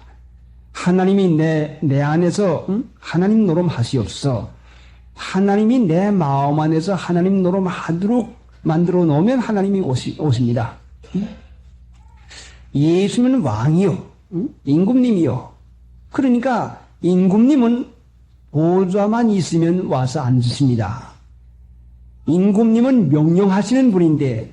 하나님이 내 안에서 하나님 노름하시옵소서. 하나님이 내 마음 안에서 하나님 노름하도록 만들어 놓으면 하나님이 오십니다. 예수님은 왕이요, 임금님이요. 그러니까 임금님은 보좌만 있으면 와서 앉으십니다. 임금님은 명령하시는 분인데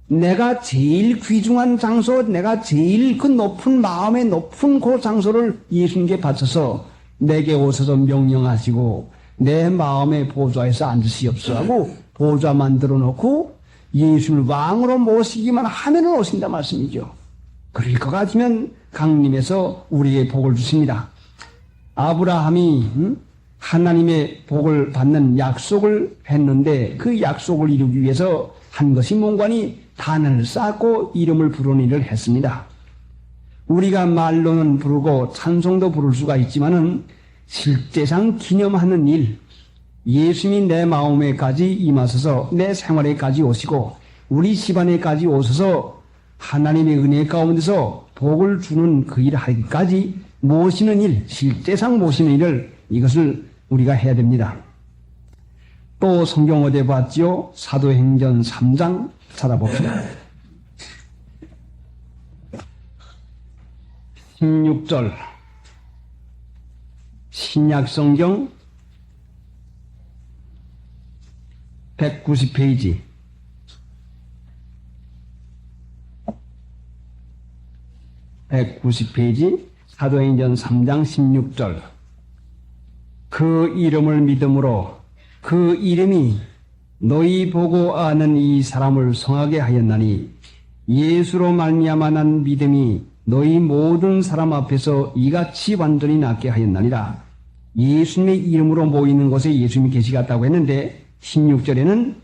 내가 제일 귀중한 장소, 내가 제일 그 높은 마음의 높은 그 장소를 예수님께 바쳐서 내게 오셔서 명령하시고 내 마음의 보좌에서 앉으시옵소서 하고 보좌 만들어 놓고 예수님을 왕으로 모시기만 하면 오신다 말씀이죠. 그럴 것 같으면 강림에서 우리에게 복을 주십니다. 아브라함이 하나님의 복을 받는 약속을 했는데 그 약속을 이루기 위해서 한 것이 뭔가니 단을 쌓고 이름을 부르는 일을 했습니다. 우리가 말로는 부르고 찬송도 부를 수가 있지만은 실제상 기념하는 일, 예수님이 내 마음에까지 임하셔서 내 생활에까지 오시고 우리 집안에까지 오셔서 하나님의 은혜 가운데서 복을 주는 그 일을 하기까지 모시는 일, 실제상 모시는 일을 이것을 우리가 해야 됩니다. 또 성경 어디에 봤지요? 사도행전 3장 찾아봅시다. 16절 신약성경 190페이지 190페이지 사도행전 3장 16절 그 이름을 믿음으로 그 이름이 너희 보고 아는 이 사람을 성하게 하였나니 예수로 말미암아 난 믿음이 너희 모든 사람 앞에서 이같이 완전히 낫게 하였나니라. 예수님의 이름으로 모이는 곳에 예수님이 계시겠다고 했는데 16절에는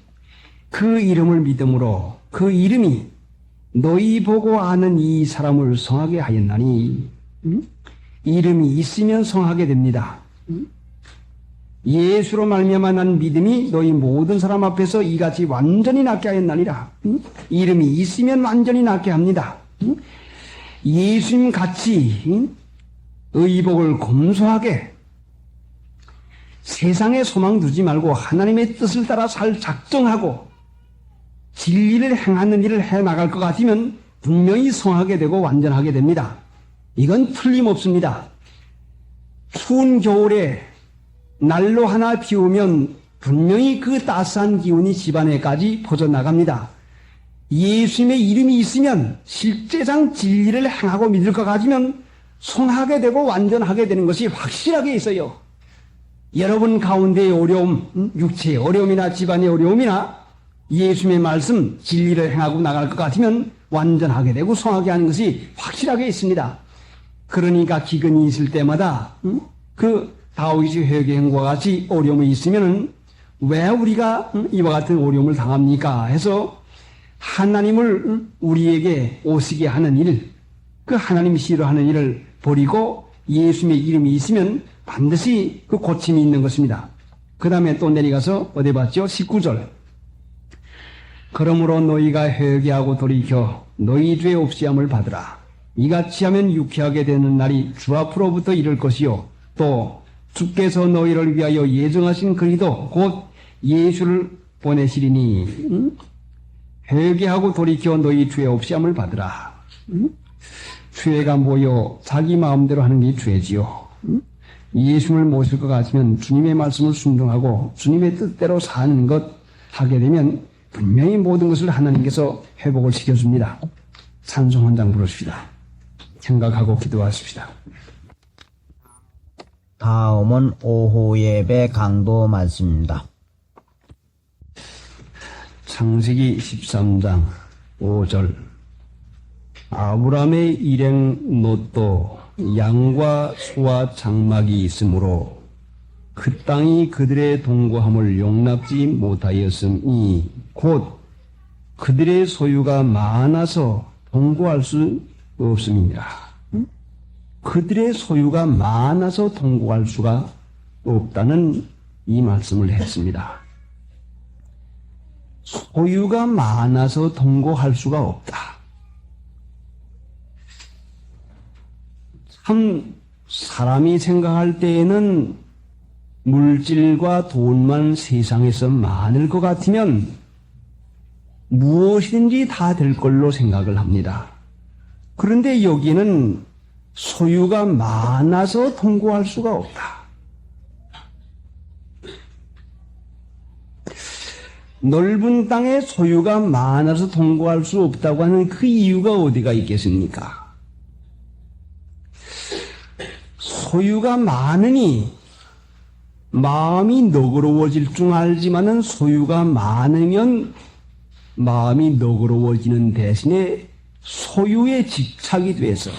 그 이름을 믿음으로 그 이름이 너희 보고 아는 이 사람을 성하게 하였나니 이름이 있으면 성하게 됩니다. 예수로 말미암아 난 믿음이 너희 모든 사람 앞에서 이같이 완전히 낫게 하였나니라. 이름이 있으면 완전히 낫게 합니다. 예수님 같이 의복을 검소하게 세상에 소망 두지 말고 하나님의 뜻을 따라 살 작정하고 진리를 행하는 일을 해나갈 것 같으면 분명히 성하게 되고 완전하게 됩니다. 이건 틀림없습니다. 추운 겨울에 난로 하나 피우면 분명히 그 따스한 기운이 집안에까지 퍼져나갑니다. 예수님의 이름이 있으면 실제상 진리를 행하고 믿을 것 같으면 성하게 되고 완전하게 되는 것이 확실하게 있어요. 여러분 가운데의 어려움, 육체의 어려움이나 집안의 어려움이나 예수님의 말씀, 진리를 행하고 나갈 것 같으면 완전하게 되고 성하게 하는 것이 확실하게 있습니다. 그러니까 기근이 있을 때마다 그 다윗의 회개행과 같이 어려움이 있으면 왜 우리가 이와 같은 어려움을 당합니까? 해서 하나님을 우리에게 오시게 하는 일, 그 하나님이 싫어하는 일을 버리고 예수님의 이름이 있으면 반드시 그 고침이 있는 것입니다. 그 다음에 또 내려가서 어디 봤죠? 19절. 그러므로 너희가 회개하고 돌이켜 너희 죄 없이함을 받으라. 이같이 하면 유쾌하게 되는 날이 주 앞으로부터 이를 것이요. 또 주께서 너희를 위하여 예정하신 그리도 곧 예수를 보내시리니 회개하고 돌이켜 너희 죄 없이함을 받으라. 죄가 뭐요? 자기 마음대로 하는 게 죄지요. 예수님을 모실 것 같으면 주님의 말씀을 순종하고 주님의 뜻대로 사는 것 하게 되면 분명히 모든 것을 하나님께서 회복을 시켜줍니다. 찬송 한 장 부르십시다. 생각하고 기도하십시다. 다음은 오후 예배 강도 말씀입니다. 창세기 13장 5절 아브라함의 일행 롯도 양과 소와 장막이 있으므로 그 땅이 그들의 동거함을 용납지 못하였음이 곧 그들의 소유가 많아서 동거할 수 없음이니라. 그들의 소유가 많아서 동거할 수가 없다는 이 말씀을 했습니다. 소유가 많아서 동거할 수가 없다. 참 사람이 생각할 때에는 물질과 돈만 세상에서 많을 것 같으면 무엇이든지 다 될 걸로 생각을 합니다. 그런데 여기는 소유가 많아서 통고할 수가 없다. 넓은 땅에 소유가 많아서 통과할 수 없다고 하는 그 이유가 어디가 있겠습니까? 소유가 많으니 마음이 너그러워질 줄 알지만은 소유가 많으면 마음이 너그러워지는 대신에 소유에 집착이 돼서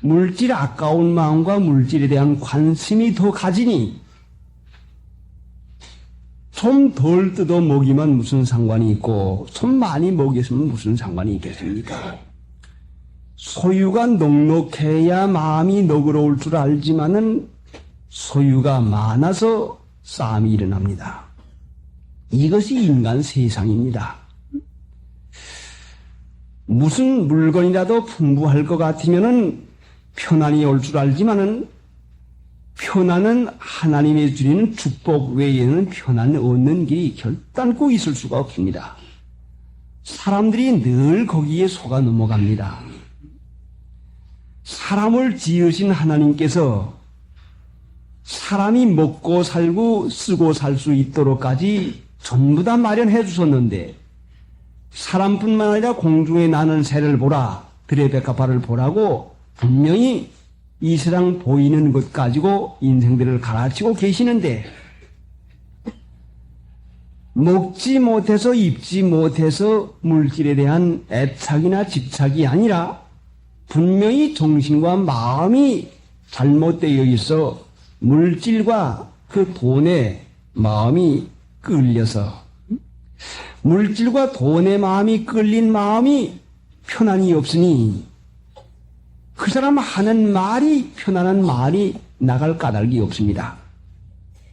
물질 아까운 마음과 물질에 대한 관심이 더 가지니 좀 덜 뜯어 먹이면 무슨 상관이 있고 좀 많이 먹였으면 무슨 상관이 있겠습니까? 소유가 넉넉해야 마음이 너그러울 줄 알지만은 소유가 많아서 싸움이 일어납니다. 이것이 인간 세상입니다. 무슨 물건이라도 풍부할 것 같으면은 편안이 올 줄 알지만은 편안은 하나님의 주리는 축복 외에는 편안 얻는 길이 결단코 있을 수가 없습니다. 사람들이 늘 거기에 속아 넘어갑니다. 사람을 지으신 하나님께서 사람이 먹고 살고 쓰고 살 수 있도록까지 전부 다 마련해 주셨는데 사람뿐만 아니라 공중에 나는 새를 보라 들의 백합화를 보라고 분명히 이 세상 보이는 것 가지고 인생들을 가르치고 계시는데 먹지 못해서 입지 못해서 물질에 대한 애착이나 집착이 아니라 분명히 정신과 마음이 잘못되어 있어 물질과 그 돈에 마음이 끌려서 물질과 돈에 마음이 끌린 마음이 편안이 없으니 그 사람 하는 말이 편안한 말이 나갈 까닭이 없습니다.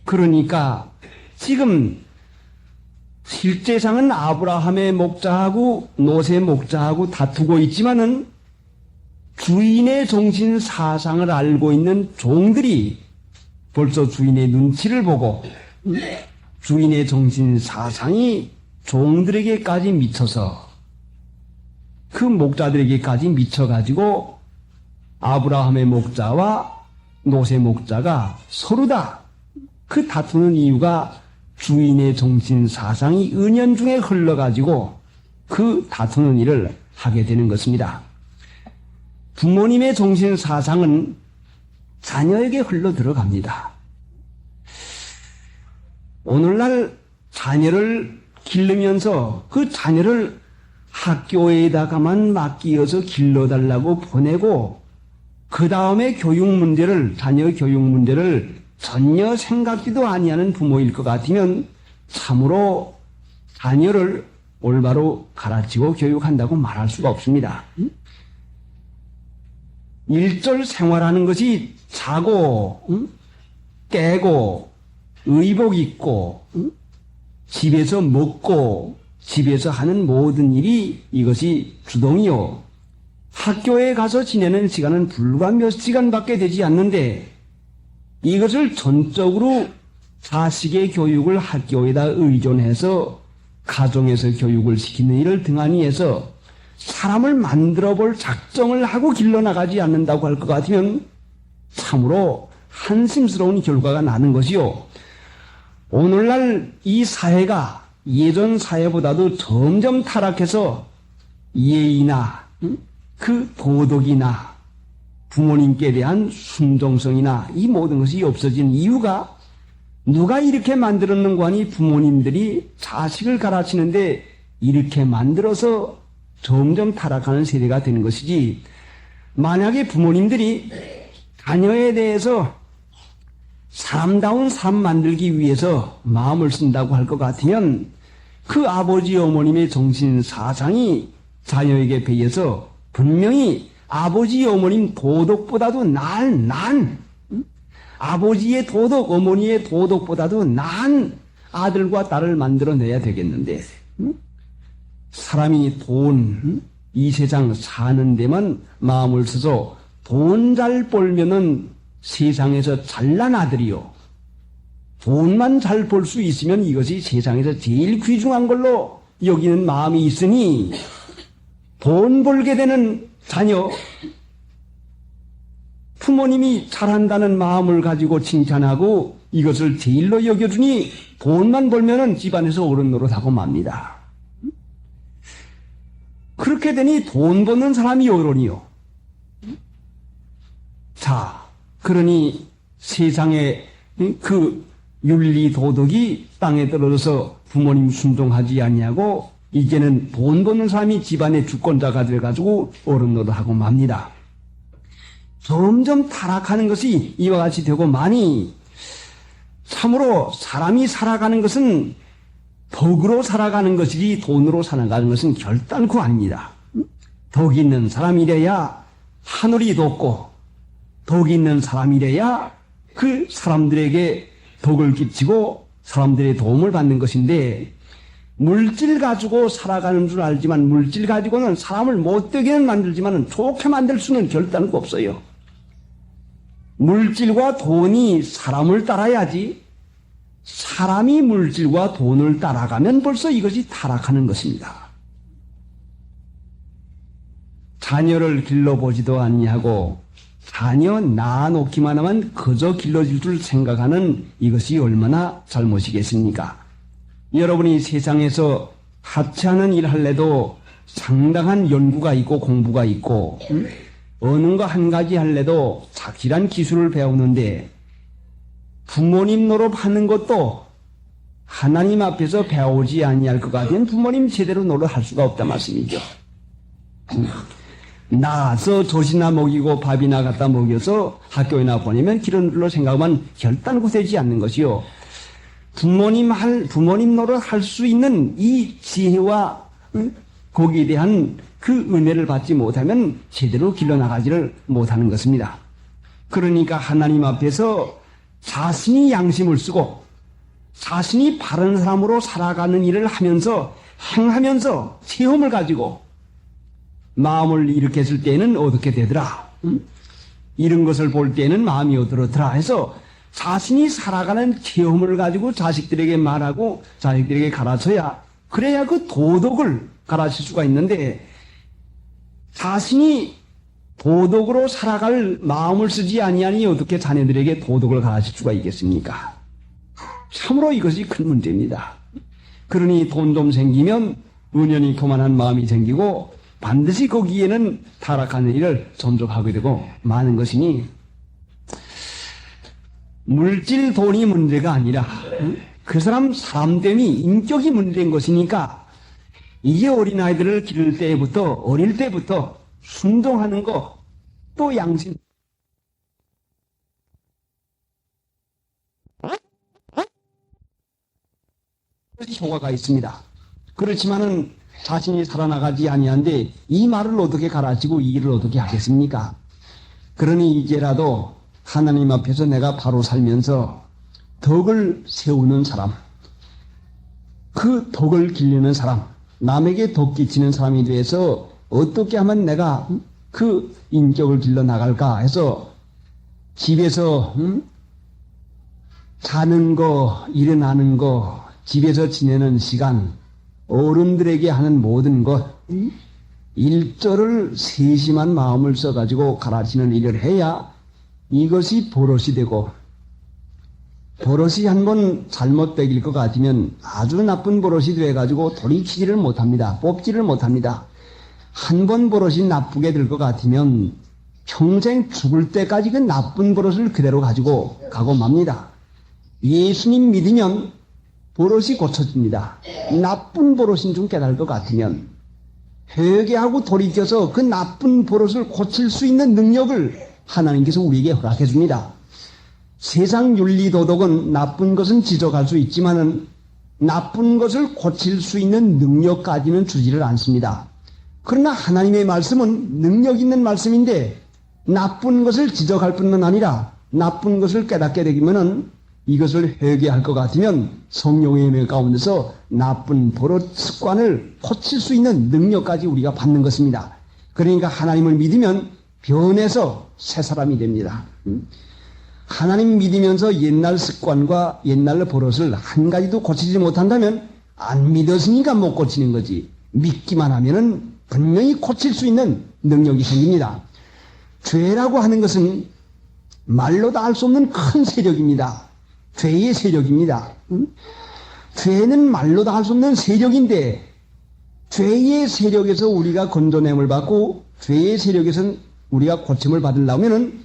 그러니까 지금 실제상은 아브라함의 목자하고 롯의 목자하고 다투고 있지만은 주인의 정신 사상을 알고 있는 종들이 벌써 주인의 눈치를 보고 주인의 정신 사상이 종들에게까지 미쳐서 그 목자들에게까지 미쳐가지고 아브라함의 목자와 롯의 목자가 서로 다 그 다투는 이유가 주인의 정신 사상이 은연중에 흘러가지고 그 다투는 일을 하게 되는 것입니다. 부모님의 정신 사상은 자녀에게 흘러 들어갑니다. 오늘날 자녀를 기르면서 그 자녀를 학교에다가만 맡기어서 길러달라고 보내고 그 다음에 교육 문제를 자녀 교육 문제를 전혀 생각지도 아니하는 부모일 것 같으면 참으로 자녀를 올바로 가르치고 교육한다고 말할 수가 없습니다. 일절 생활하는 것이 자고 깨고 의복 입고 집에서 먹고 집에서 하는 모든 일이 이것이 주동이요. 학교에 가서 지내는 시간은 불과 몇 시간밖에 되지 않는데 이것을 전적으로 자식의 교육을 학교에다 의존해서 가정에서 교육을 시키는 일을 등한히 해서 사람을 만들어 볼 작정을 하고 길러나가지 않는다고 할 것 같으면 참으로 한심스러운 결과가 나는 것이요. 오늘날 이 사회가 예전 사회보다도 점점 타락해서 예의나 그 도덕이나 부모님께 대한 순종성이나 이 모든 것이 없어진 이유가 누가 이렇게 만들었는고 하니 부모님들이 자식을 가르치는데 이렇게 만들어서 점점 타락하는 세대가 되는 것이지, 만약에 부모님들이 자녀에 대해서 사람다운 삶 만들기 위해서 마음을 쓴다고 할 것 같으면 그 아버지 어머님의 정신 사상이 자녀에게 배해서 분명히 아버지 어머님 도덕보다도 난 아버지의 도덕 어머니의 도덕보다도 난 아들과 딸을 만들어내야 되겠는데 사람이 이 세상 사는 데만 마음을 써서 돈 잘 벌면은 세상에서 잘난 아들이요. 돈만 잘 벌 수 있으면 이것이 세상에서 제일 귀중한 걸로 여기는 마음이 있으니 돈 벌게 되는 자녀, 부모님이 잘한다는 마음을 가지고 칭찬하고 이것을 제일로 여겨주니 돈만 벌면은 집안에서 어른 노릇하고 맙니다. 그렇게 되니 돈 버는 사람이 어른이요. 자, 그러니 세상에 그 윤리 도덕이 땅에 떨어져서 부모님 순종하지 아니하고 이제는 돈 버는 사람이 집안의 주권자가 돼가지고 어른 노릇하고 맙니다. 점점 타락하는 것이 이와 같이 되고 많이 참으로 사람이 살아가는 것은 덕으로 살아가는 것이지 돈으로 살아가는 것은 결단코 아닙니다. 덕 있는 사람이래야 하늘이 돋고 덕 있는 사람이래야 그 사람들에게 덕을 끼치고 사람들의 도움을 받는 것인데 물질 가지고 살아가는 줄 알지만 물질 가지고는 사람을 못되게는 만들지만 좋게 만들 수는 결단코 없어요. 물질과 돈이 사람을 따라야지 사람이 물질과 돈을 따라가면 벌써 이것이 타락하는 것입니다. 자녀를 길러보지도 아니하고 자녀 낳아놓기만 하면 그저 길러질 줄 생각하는 이것이 얼마나 잘못이겠습니까? 여러분이 세상에서 하찮은 일 할래도 상당한 연구가 있고 공부가 있고 어느 거 한 가지 할래도 착실한 기술을 배우는데 부모님 노릇하는 것도 하나님 앞에서 배우지 아니할 것 같으면 부모님 제대로 노릇할 수가 없다 말씀이죠. 낳아서 젖이나 먹이고 밥이나 갖다 먹여서 학교에나 보내면 기른 줄로 생각하면 결단코 되지 않는 것이요. 부모님 노릇 할 수 있는 이 지혜와 거기에 대한 그 은혜를 받지 못하면 제대로 길러나가지를 못하는 것입니다. 그러니까 하나님 앞에서 자신이 양심을 쓰고 자신이 바른 사람으로 살아가는 일을 하면서 행하면서 체험을 가지고 마음을 일으켰을 때는 어떻게 되더라? 이런 것을 볼 때는 마음이 어떻더라 해서 자신이 살아가는 체험을 가지고 자식들에게 말하고 자식들에게 가르쳐야 그래야 그 도덕을 가르칠 수가 있는데 자신이 도덕으로 살아갈 마음을 쓰지 아니하니 어떻게 자녀들에게 도덕을 가르칠 수가 있겠습니까? 참으로 이것이 큰 문제입니다. 그러니 돈 좀 생기면 은연히 교만한 마음이 생기고 반드시 거기에는 타락하는 일을 전족하게 되고 많은 것이니 물질 돈이 문제가 아니라 그 사람됨이 인격이 문제인 것이니까 이게 어린아이들을 기를 때부터 어릴 때부터 순종하는 거 또 양심 효과가 있습니다. 그렇지만은 자신이 살아나가지 아니한데 이 말을 어떻게 가르치고 이 일을 어떻게 하겠습니까? 그러니 이제라도 하나님 앞에서 내가 바로 살면서 덕을 세우는 사람, 그 덕을 길리는 사람, 남에게 덕 끼치는 사람이 돼서 어떻게 하면 내가 그 인격을 길러 나갈까 해서 집에서 자는 거, 일어나는 거, 집에서 지내는 시간, 어른들에게 하는 모든 것, 일절을 세심한 마음을 써가지고 가르치는 일을 해야 이것이 버릇이 되고, 버릇이 한번 잘못되길 것 같으면 아주 나쁜 버릇이 돼가지고 돌이키지를 못합니다. 뽑지를 못합니다. 한 번 버릇이 나쁘게 될 것 같으면 평생 죽을 때까지 그 나쁜 버릇을 그대로 가지고 가고 맙니다. 예수님 믿으면 버릇이 고쳐집니다. 나쁜 버릇인 줄 깨달을 것 같으면 회개하고 돌이켜서 그 나쁜 버릇을 고칠 수 있는 능력을 하나님께서 우리에게 허락해 줍니다. 세상 윤리 도덕은 나쁜 것은 지적할 수 있지만은 나쁜 것을 고칠 수 있는 능력까지는 주지를 않습니다. 그러나 하나님의 말씀은 능력 있는 말씀인데 나쁜 것을 지적할 뿐만 아니라 나쁜 것을 깨닫게 되면은 이것을 회개할 것 같으면 성령의 은혜 가운데서 나쁜 버릇 습관을 고칠 수 있는 능력까지 우리가 받는 것입니다. 그러니까 하나님을 믿으면 변해서 새 사람이 됩니다. 하나님 믿으면서 옛날 습관과 옛날 버릇을 한 가지도 고치지 못한다면 안 믿었으니까 못 고치는 거지. 믿기만 하면은 분명히 고칠 수 있는 능력이 생깁니다. 죄라고 하는 것은 말로 다 할 수 없는 큰 세력입니다. 죄의 세력입니다. 죄는 말로 다 할 수 없는 세력인데 죄의 세력에서 우리가 건져냄을 받고 죄의 세력에서 우리가 고침을 받으려면은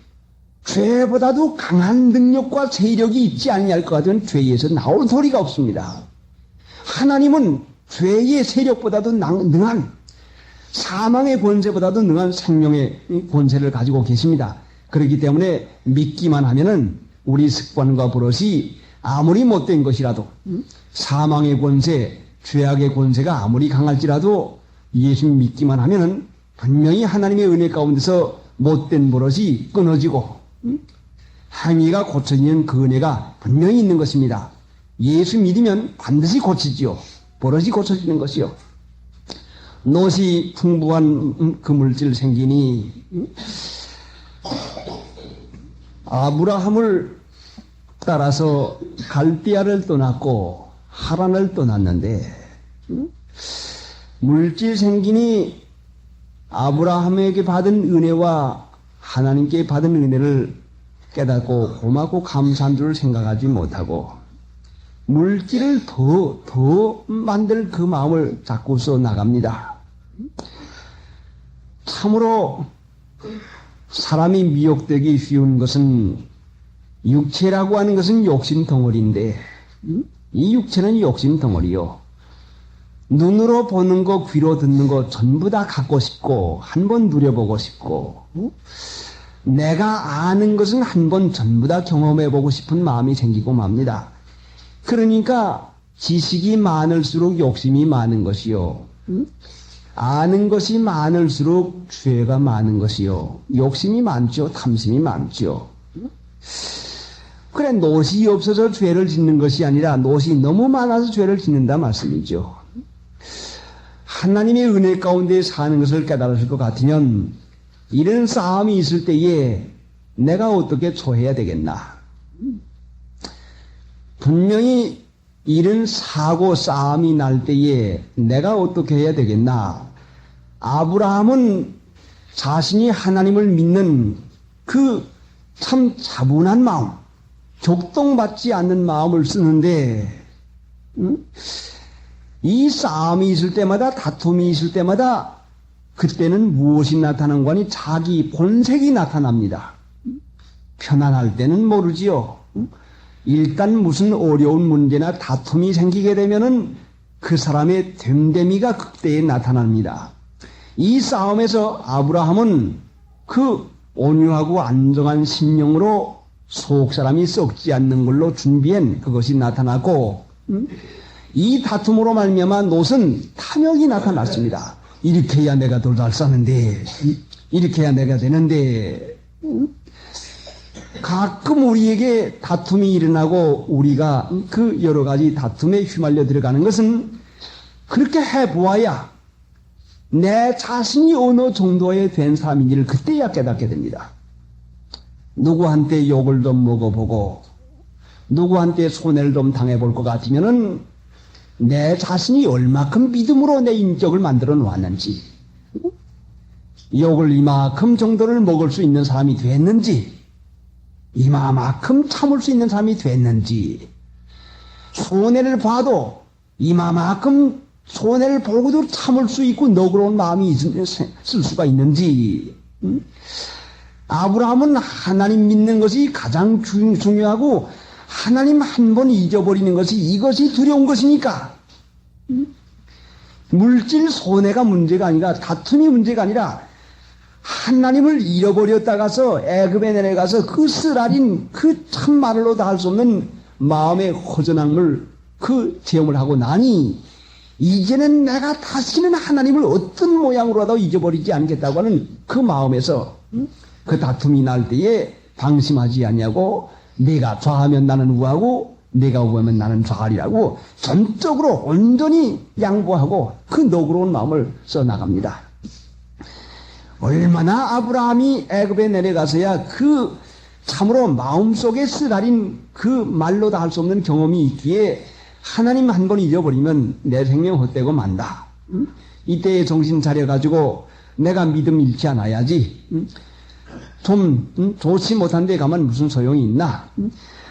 죄보다도 강한 능력과 세력이 있지 않느냐할 것 같으면 죄에서 나올 소리가 없습니다. 하나님은 죄의 세력보다도 능한 사망의 권세보다도 능한 생명의 권세를 가지고 계십니다. 그렇기 때문에 믿기만 하면은 우리 습관과 버릇이 아무리 못된 것이라도 사망의 권세, 죄악의 권세가 아무리 강할지라도 예수님 믿기만 하면은 분명히 하나님의 은혜 가운데서 못된 버릇이 끊어지고 행위가 고쳐지는 그 은혜가 분명히 있는 것입니다. 예수 믿으면 반드시 고치지요. 버릇이 고쳐지는 것이요. 노시 풍부한 그 물질 생기니 아브라함을 따라서 갈대아를 떠났고 하란을 떠났는데 물질 생기니 아브라함에게 받은 은혜와 하나님께 받은 은혜를 깨닫고 고맙고 감사한 줄 생각하지 못하고 물질을 더 만들 그 마음을 자꾸서 나갑니다. 참으로 사람이 미혹되기 쉬운 것은 육체라고 하는 것은 욕심 덩어리인데 이 육체는 욕심 덩어리요. 눈으로 보는 거, 귀로 듣는 거 전부 다 갖고 싶고 한번 누려보고 싶고 내가 아는 것은 한번 전부 다 경험해보고 싶은 마음이 생기고 맙니다. 그러니까 지식이 많을수록 욕심이 많은 것이요. 아는 것이 많을수록 죄가 많은 것이요. 욕심이 많죠. 탐심이 많죠. 그래, 노시 없어서 죄를 짓는 것이 아니라 노시 너무 많아서 죄를 짓는다 말씀이죠. 하나님의 은혜 가운데 사는 것을 깨달으실 것 같으면 이런 싸움이 있을 때에 내가 어떻게 처해야 되겠나. 분명히 이런 사고 싸움이 날 때에 내가 어떻게 해야 되겠나. 아브라함은 자신이 하나님을 믿는 그 참 차분한 마음, 격동받지 않는 마음을 쓰는데 이 싸움이 있을 때마다, 다툼이 있을 때마다 그때는 무엇이 나타나는 거니? 자기 본색이 나타납니다. 편안할 때는 모르지요. 일단 무슨 어려운 문제나 다툼이 생기게 되면은 그 사람의 됨됨이가 극대에 나타납니다. 이 싸움에서 아브라함은 그 온유하고 안정한 심령으로 속 사람이 썩지 않는 걸로 준비한 그것이 나타나고 이 다툼으로 말미암아 롯은 탐욕이 나타났습니다. 이렇게 해야 내가 더 잘 사는데, 이렇게 해야 내가 되는데. 가끔 우리에게 다툼이 일어나고 우리가 그 여러 가지 다툼에 휘말려 들어가는 것은 그렇게 해보아야 내 자신이 어느 정도의 된 사람인지를 그때야 깨닫게 됩니다. 누구한테 욕을 좀 먹어보고 누구한테 손해를 좀 당해볼 것 같으면은 내 자신이 얼마큼 믿음으로 내 인격을 만들어 놓았는지, 욕을 이만큼 정도를 먹을 수 있는 사람이 됐는지, 이마만큼 참을 수 있는 사람이 됐는지, 손해를 봐도 이마만큼 손해를 보고도 참을 수 있고 너그러운 마음이 쓸 수가 있는지. 아브라함은 하나님 믿는 것이 가장 중요하고 하나님 한 번 잊어버리는 것이 이것이 두려운 것이니까 물질 손해가 문제가 아니라, 다툼이 문제가 아니라 하나님을 잃어버렸다가서 애굽에 내려가서 그 쓰라린 그 참말로 다 할 수 없는 마음의 허전함을 그 체험을 하고 나니 이제는 내가 다시는 하나님을 어떤 모양으로라도 잊어버리지 않겠다고 하는 그 마음에서 그 다툼이 날 때에 방심하지 않냐고, 내가 좌하면 나는 우하고 내가 우하면 나는 좌하리라고 전적으로 온전히 양보하고 그 너그러운 마음을 써나갑니다. 얼마나 아브라함이 애굽에 내려가서야 그 참으로 마음속에 쓰라린 그 말로 다 할 수 없는 경험이 있기에 하나님 한 번 잊어버리면 내 생명 헛되고 만다. 이때에 정신 차려가지고 내가 믿음 잃지 않아야지. 좀 좋지 못한 데 가면 무슨 소용이 있나?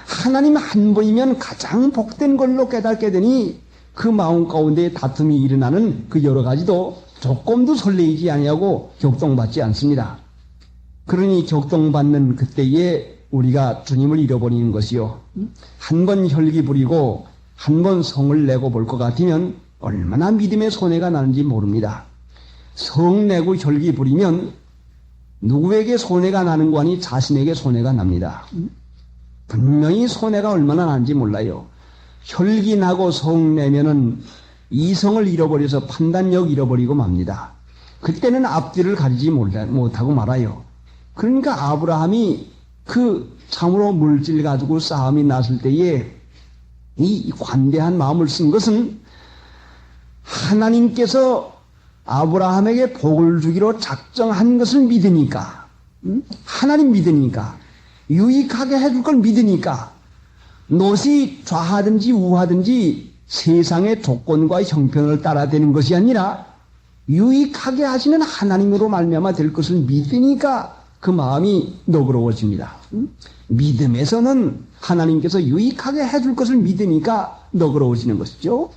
하나님 한 분이면 가장 복된 걸로 깨닫게 되니 그 마음 가운데 다툼이 일어나는 그 여러 가지도 조금도 설레이지 아니하고 격동받지 않습니다. 그러니 격동받는 그때에 우리가 주님을 잃어버리는 것이요. 한 번 혈기 부리고 한 번 성을 내고 볼 것 같으면 얼마나 믿음의 손해가 나는지 모릅니다. 성 내고 혈기 부리면 누구에게 손해가 나는 거 아니 자신에게 손해가 납니다. 분명히 손해가 얼마나 나는지 몰라요. 혈기 나고 성 내면은 이성을 잃어버려서 판단력 잃어버리고 맙니다. 그때는 앞뒤를 가리지 못하고 말아요. 그러니까 아브라함이 그 참으로 물질 가지고 싸움이 났을 때에 이 관대한 마음을 쓴 것은 하나님께서 아브라함에게 복을 주기로 작정한 것을 믿으니까, 하나님 믿으니까, 유익하게 해줄 걸 믿으니까, 놋이 좌하든지 우하든지 세상의 조건과 형편을 따라되는 것이 아니라 유익하게 하시는 하나님으로 말미암아 될 것을 믿으니까 그 마음이 너그러워집니다. 믿음에서는 하나님께서 유익하게 해줄 것을 믿으니까 너그러워지는 것이죠.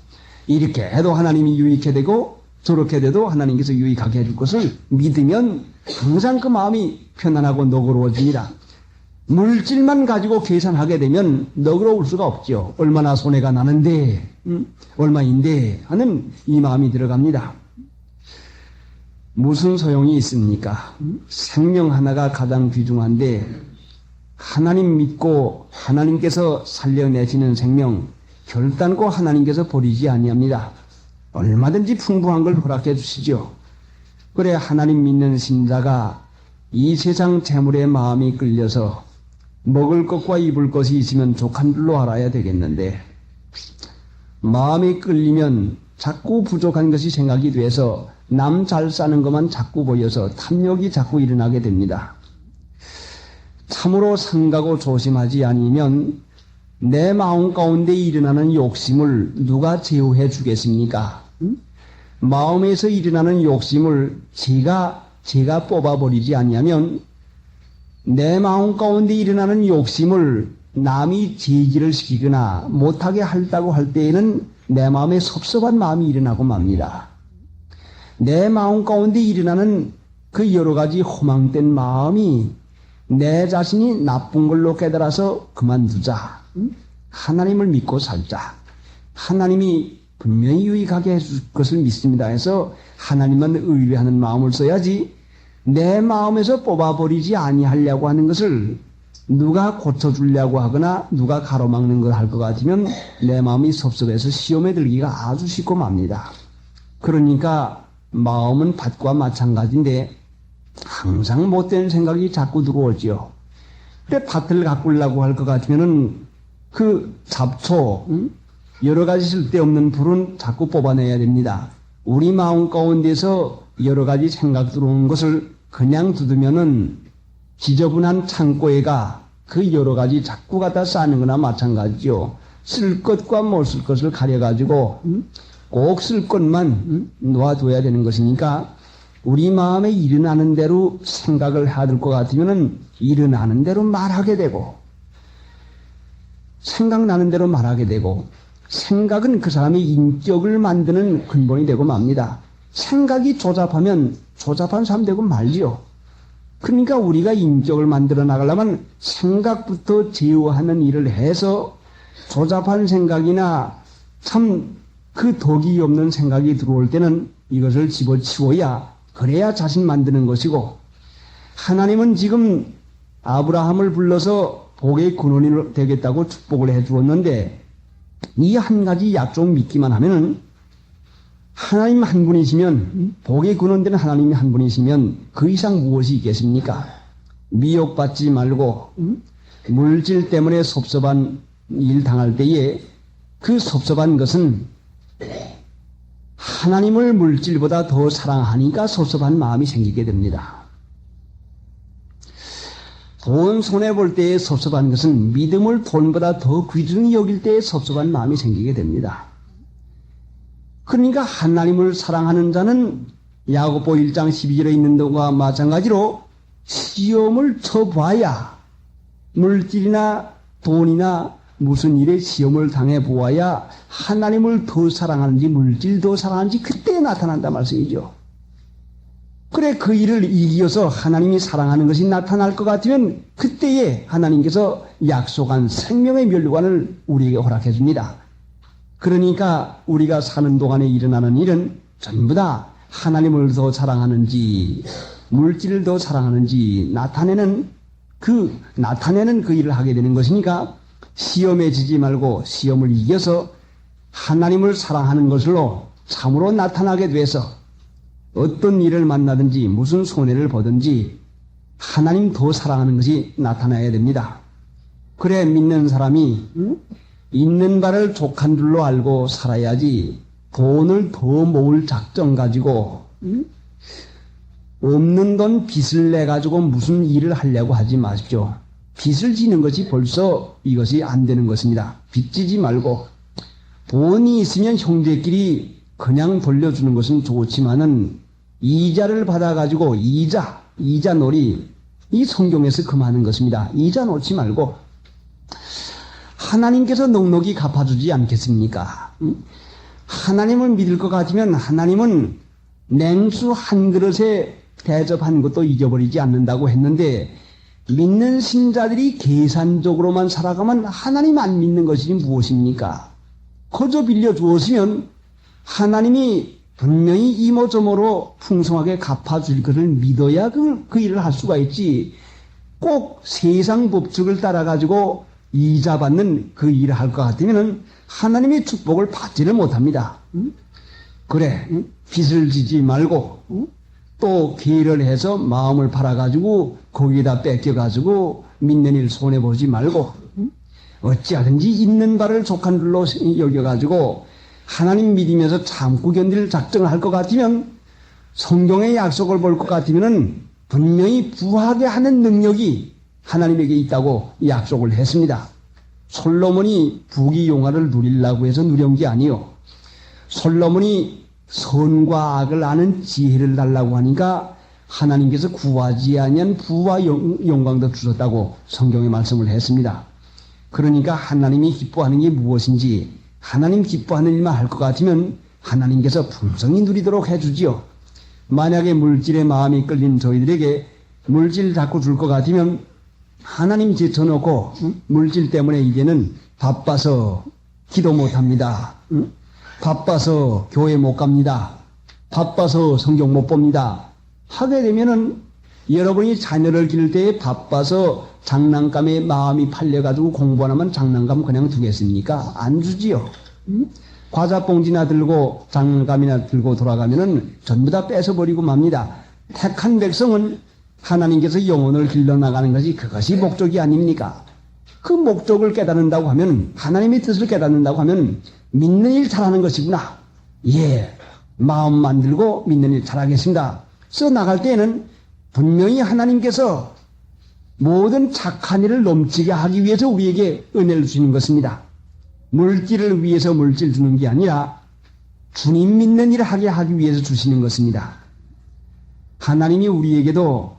이렇게 해도 하나님이 유익해 되고 저렇게 돼도 하나님께서 유익하게 해줄 것을 믿으면 항상 그 마음이 편안하고 너그러워집니다. 물질만 가지고 계산하게 되면 너그러울 수가 없죠. 얼마나 손해가 나는데, 얼마인데 하는 이 마음이 들어갑니다. 무슨 소용이 있습니까? 생명 하나가 가장 귀중한데 하나님 믿고 하나님께서 살려내시는 생명 결단코 하나님께서 버리지 아니합니다. 얼마든지 풍부한 걸 허락해 주시죠. 그래 하나님 믿는 신자가 이 세상 재물에 마음이 끌려서 먹을 것과 입을 것이 있으면 족한 줄로 알아야 되겠는데 마음이 끌리면 자꾸 부족한 것이 생각이 돼서 남 잘 사는 것만 자꾸 보여서 탐욕이 자꾸 일어나게 됩니다. 참으로 상가고 조심하지 아니면 내 마음 가운데 일어나는 욕심을 누가 제어해 주겠습니까? 마음에서 일어나는 욕심을 제가 뽑아버리지 아니하면 내 마음 가운데 일어나는 욕심을 남이 제지를 시키거나 못하게 한다고 할 때에는 내 마음에 섭섭한 마음이 일어나고 맙니다. 내 마음 가운데 일어나는 그 여러 가지 허망된 마음이 내 자신이 나쁜 걸로 깨달아서 그만두자. 하나님을 믿고 살자. 하나님이 분명히 유익하게 해줄 것을 믿습니다 해서 하나님만 의뢰하는 마음을 써야지 내 마음에서 뽑아버리지 아니하려고 하는 것을 누가 고쳐주려고 하거나 누가 가로막는 걸 할 것 같으면 내 마음이 섭섭해서 시험에 들기가 아주 쉽고 맙니다. 그러니까 마음은 밭과 마찬가지인데 항상 못된 생각이 자꾸 들어오죠. 근데 밭을 가꾸려고 할 것 같으면은 그 잡초, 여러 가지 쓸데없는 불은 자꾸 뽑아내야 됩니다. 우리 마음 가운데서 여러 가지 생각 들어오는 것을 그냥 두두면은 지저분한 창고에가 그 여러 가지 자꾸 갖다 쌓는 거나 마찬가지죠. 쓸 것과 못 쓸 것을 가려가지고 꼭 쓸 것만 놓아둬야 되는 것이니까 우리 마음에 일어나는 대로 생각을 해야 될 것 같으면은 일어나는 대로 말하게 되고 생각나는 대로 말하게 되고 생각은 그 사람의 인격을 만드는 근본이 되고 맙니다. 생각이 조잡하면 조잡한 사람 되고 말지요. 그러니까 우리가 인격을 만들어 나가려면 생각부터 제어하는 일을 해서 조잡한 생각이나 참 그 덕이 없는 생각이 들어올 때는 이것을 집어치워야 그래야 자신 만드는 것이고 하나님은 지금 아브라함을 불러서 복의 근원이 되겠다고 축복을 해 주었는데 이 한 가지 약속 믿기만 하면은 하나님 한 분이시면 복의 근원되는 하나님이 한 분이시면 그 이상 무엇이 있겠습니까? 미혹받지 말고 물질 때문에 섭섭한 일 당할 때에 그 섭섭한 것은 하나님을 물질보다 더 사랑하니까 섭섭한 마음이 생기게 됩니다. 돈 손해볼 때에 섭섭한 것은 믿음을 돈보다 더 귀중히 여길 때에 섭섭한 마음이 생기게 됩니다. 그러니까 하나님을 사랑하는 자는 야고보 1장 12절에 있는 것과 마찬가지로 시험을 쳐봐야, 물질이나 돈이나 무슨 일에 시험을 당해 보아야 하나님을 더 사랑하는지 물질 더 사랑하는지 그때 나타난다 말씀이죠. 그래, 그 일을 이겨서 하나님이 사랑하는 것이 나타날 것 같으면 그때에 하나님께서 약속한 생명의 멸류관을 우리에게 허락해 줍니다. 그러니까 우리가 사는 동안에 일어나는 일은 전부 다 하나님을 더 사랑하는지 물질을 더 사랑하는지 나타내는 그 일을 하게 되는 것이니까 시험에 지지 말고 시험을 이겨서 하나님을 사랑하는 것으로 참으로 나타나게 돼서 어떤 일을 만나든지 무슨 손해를 보든지 하나님 더 사랑하는 것이 나타나야 됩니다. 그래, 믿는 사람이 있는 바를 족한 줄로 알고 살아야지 돈을 더 모을 작정 가지고 없는 돈 빚을 내 가지고 무슨 일을 하려고 하지 마십시오. 빚을 지는 것이 벌써 이것이 안 되는 것입니다. 빚 지지 말고 돈이 있으면 형제끼리 그냥 돌려주는 것은 좋지만은 이자를 받아가지고 이자 놀이 이 성경에서 금하는 것입니다. 이자 놓지 말고 하나님께서 넉넉히 갚아주지 않겠습니까? 하나님을 믿을 것 같으면 하나님은 냉수 한 그릇에 대접한 것도 잊어버리지 않는다고 했는데 믿는 신자들이 계산적으로만 살아가면 하나님 안 믿는 것이 무엇입니까? 거저 빌려주었으면 하나님이 분명히 이모저모로 풍성하게 갚아줄 것을 믿어야 그 일을 할 수가 있지. 꼭 세상 법칙을 따라가지고 이자 받는 그 일을 할 것 같으면 하나님의 축복을 받지를 못합니다. 그래, 빚을 지지 말고 또 기회를 해서 마음을 팔아가지고 거기다 뺏겨가지고 믿는 일 손해보지 말고 어찌하든지 있는 바를 족한 줄로 여겨가지고 하나님 믿으면서 참고 견딜 작정을 할 것 같으면 성경의 약속을 볼 것 같으면 분명히 부하게 하는 능력이 하나님에게 있다고 약속을 했습니다. 솔로몬이 부귀영화를 누리려고 해서 누린 게 아니요. 솔로몬이 선과 악을 아는 지혜를 달라고 하니까 하나님께서 구하지 아니한 부와 영광도 주셨다고 성경에 말씀을 했습니다. 그러니까 하나님이 기뻐하는 게 무엇인지 하나님 기뻐하는 일만 할 것 같으면 하나님께서 풍성히 누리도록 해주지요. 만약에 물질에 마음이 끌린 저희들에게 물질 자꾸 줄 것 같으면 하나님 제쳐놓고 물질 때문에 이제는 바빠서 기도 못합니다. 바빠서 교회 못 갑니다. 바빠서 성경 못 봅니다. 하게 되면은 여러분이 자녀를 기를 때에 바빠서 장난감에 마음이 팔려가지고 공부 안 하면 장난감 그냥 두겠습니까? 안 주지요. 과자 봉지나 들고 장난감이나 들고 돌아가면은 전부 다 뺏어버리고 맙니다. 택한 백성은 하나님께서 영혼을 길러나가는 것이 그것이 목적이 아닙니까? 그 목적을 깨닫는다고 하면 하나님의 뜻을 깨닫는다고 하면 믿는 일 잘하는 것이구나. 예, 마음 만들고 믿는 일 잘하겠습니다. 써 나갈 때에는 분명히 하나님께서 모든 착한 일을 넘치게 하기 위해서 우리에게 은혜를 주시는 것입니다. 물질을 위해서 물질 주는 게 아니라 주님 믿는 일을 하기 위해서 주시는 것입니다. 하나님이 우리에게도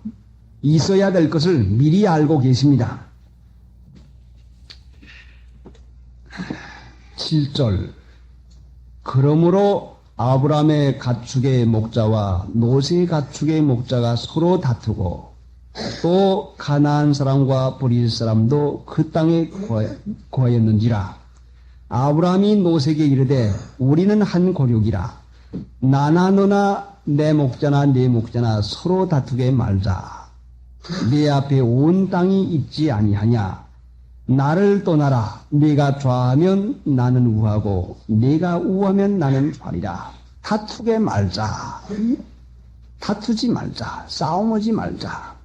있어야 될 것을 미리 알고 계십니다. 7절 그러므로 아브라함의 가축의 목자와 노새의 가축의 목자가 서로 다투고 또 가나안 사람과 브리스 사람도 그 땅에 거하였는지라. 아브라함이 노새에게 이르되 우리는 한 고륙이라. 나나 너나 내 목자나 네 목자나 서로 다투게 말자. 네 앞에 온 땅이 있지 아니하냐. 나를 떠나라. 네가 좌하면 나는 우하고 네가 우하면 나는 좌리라. 다투게 말자. 다투지 말자. 싸움하지 말자.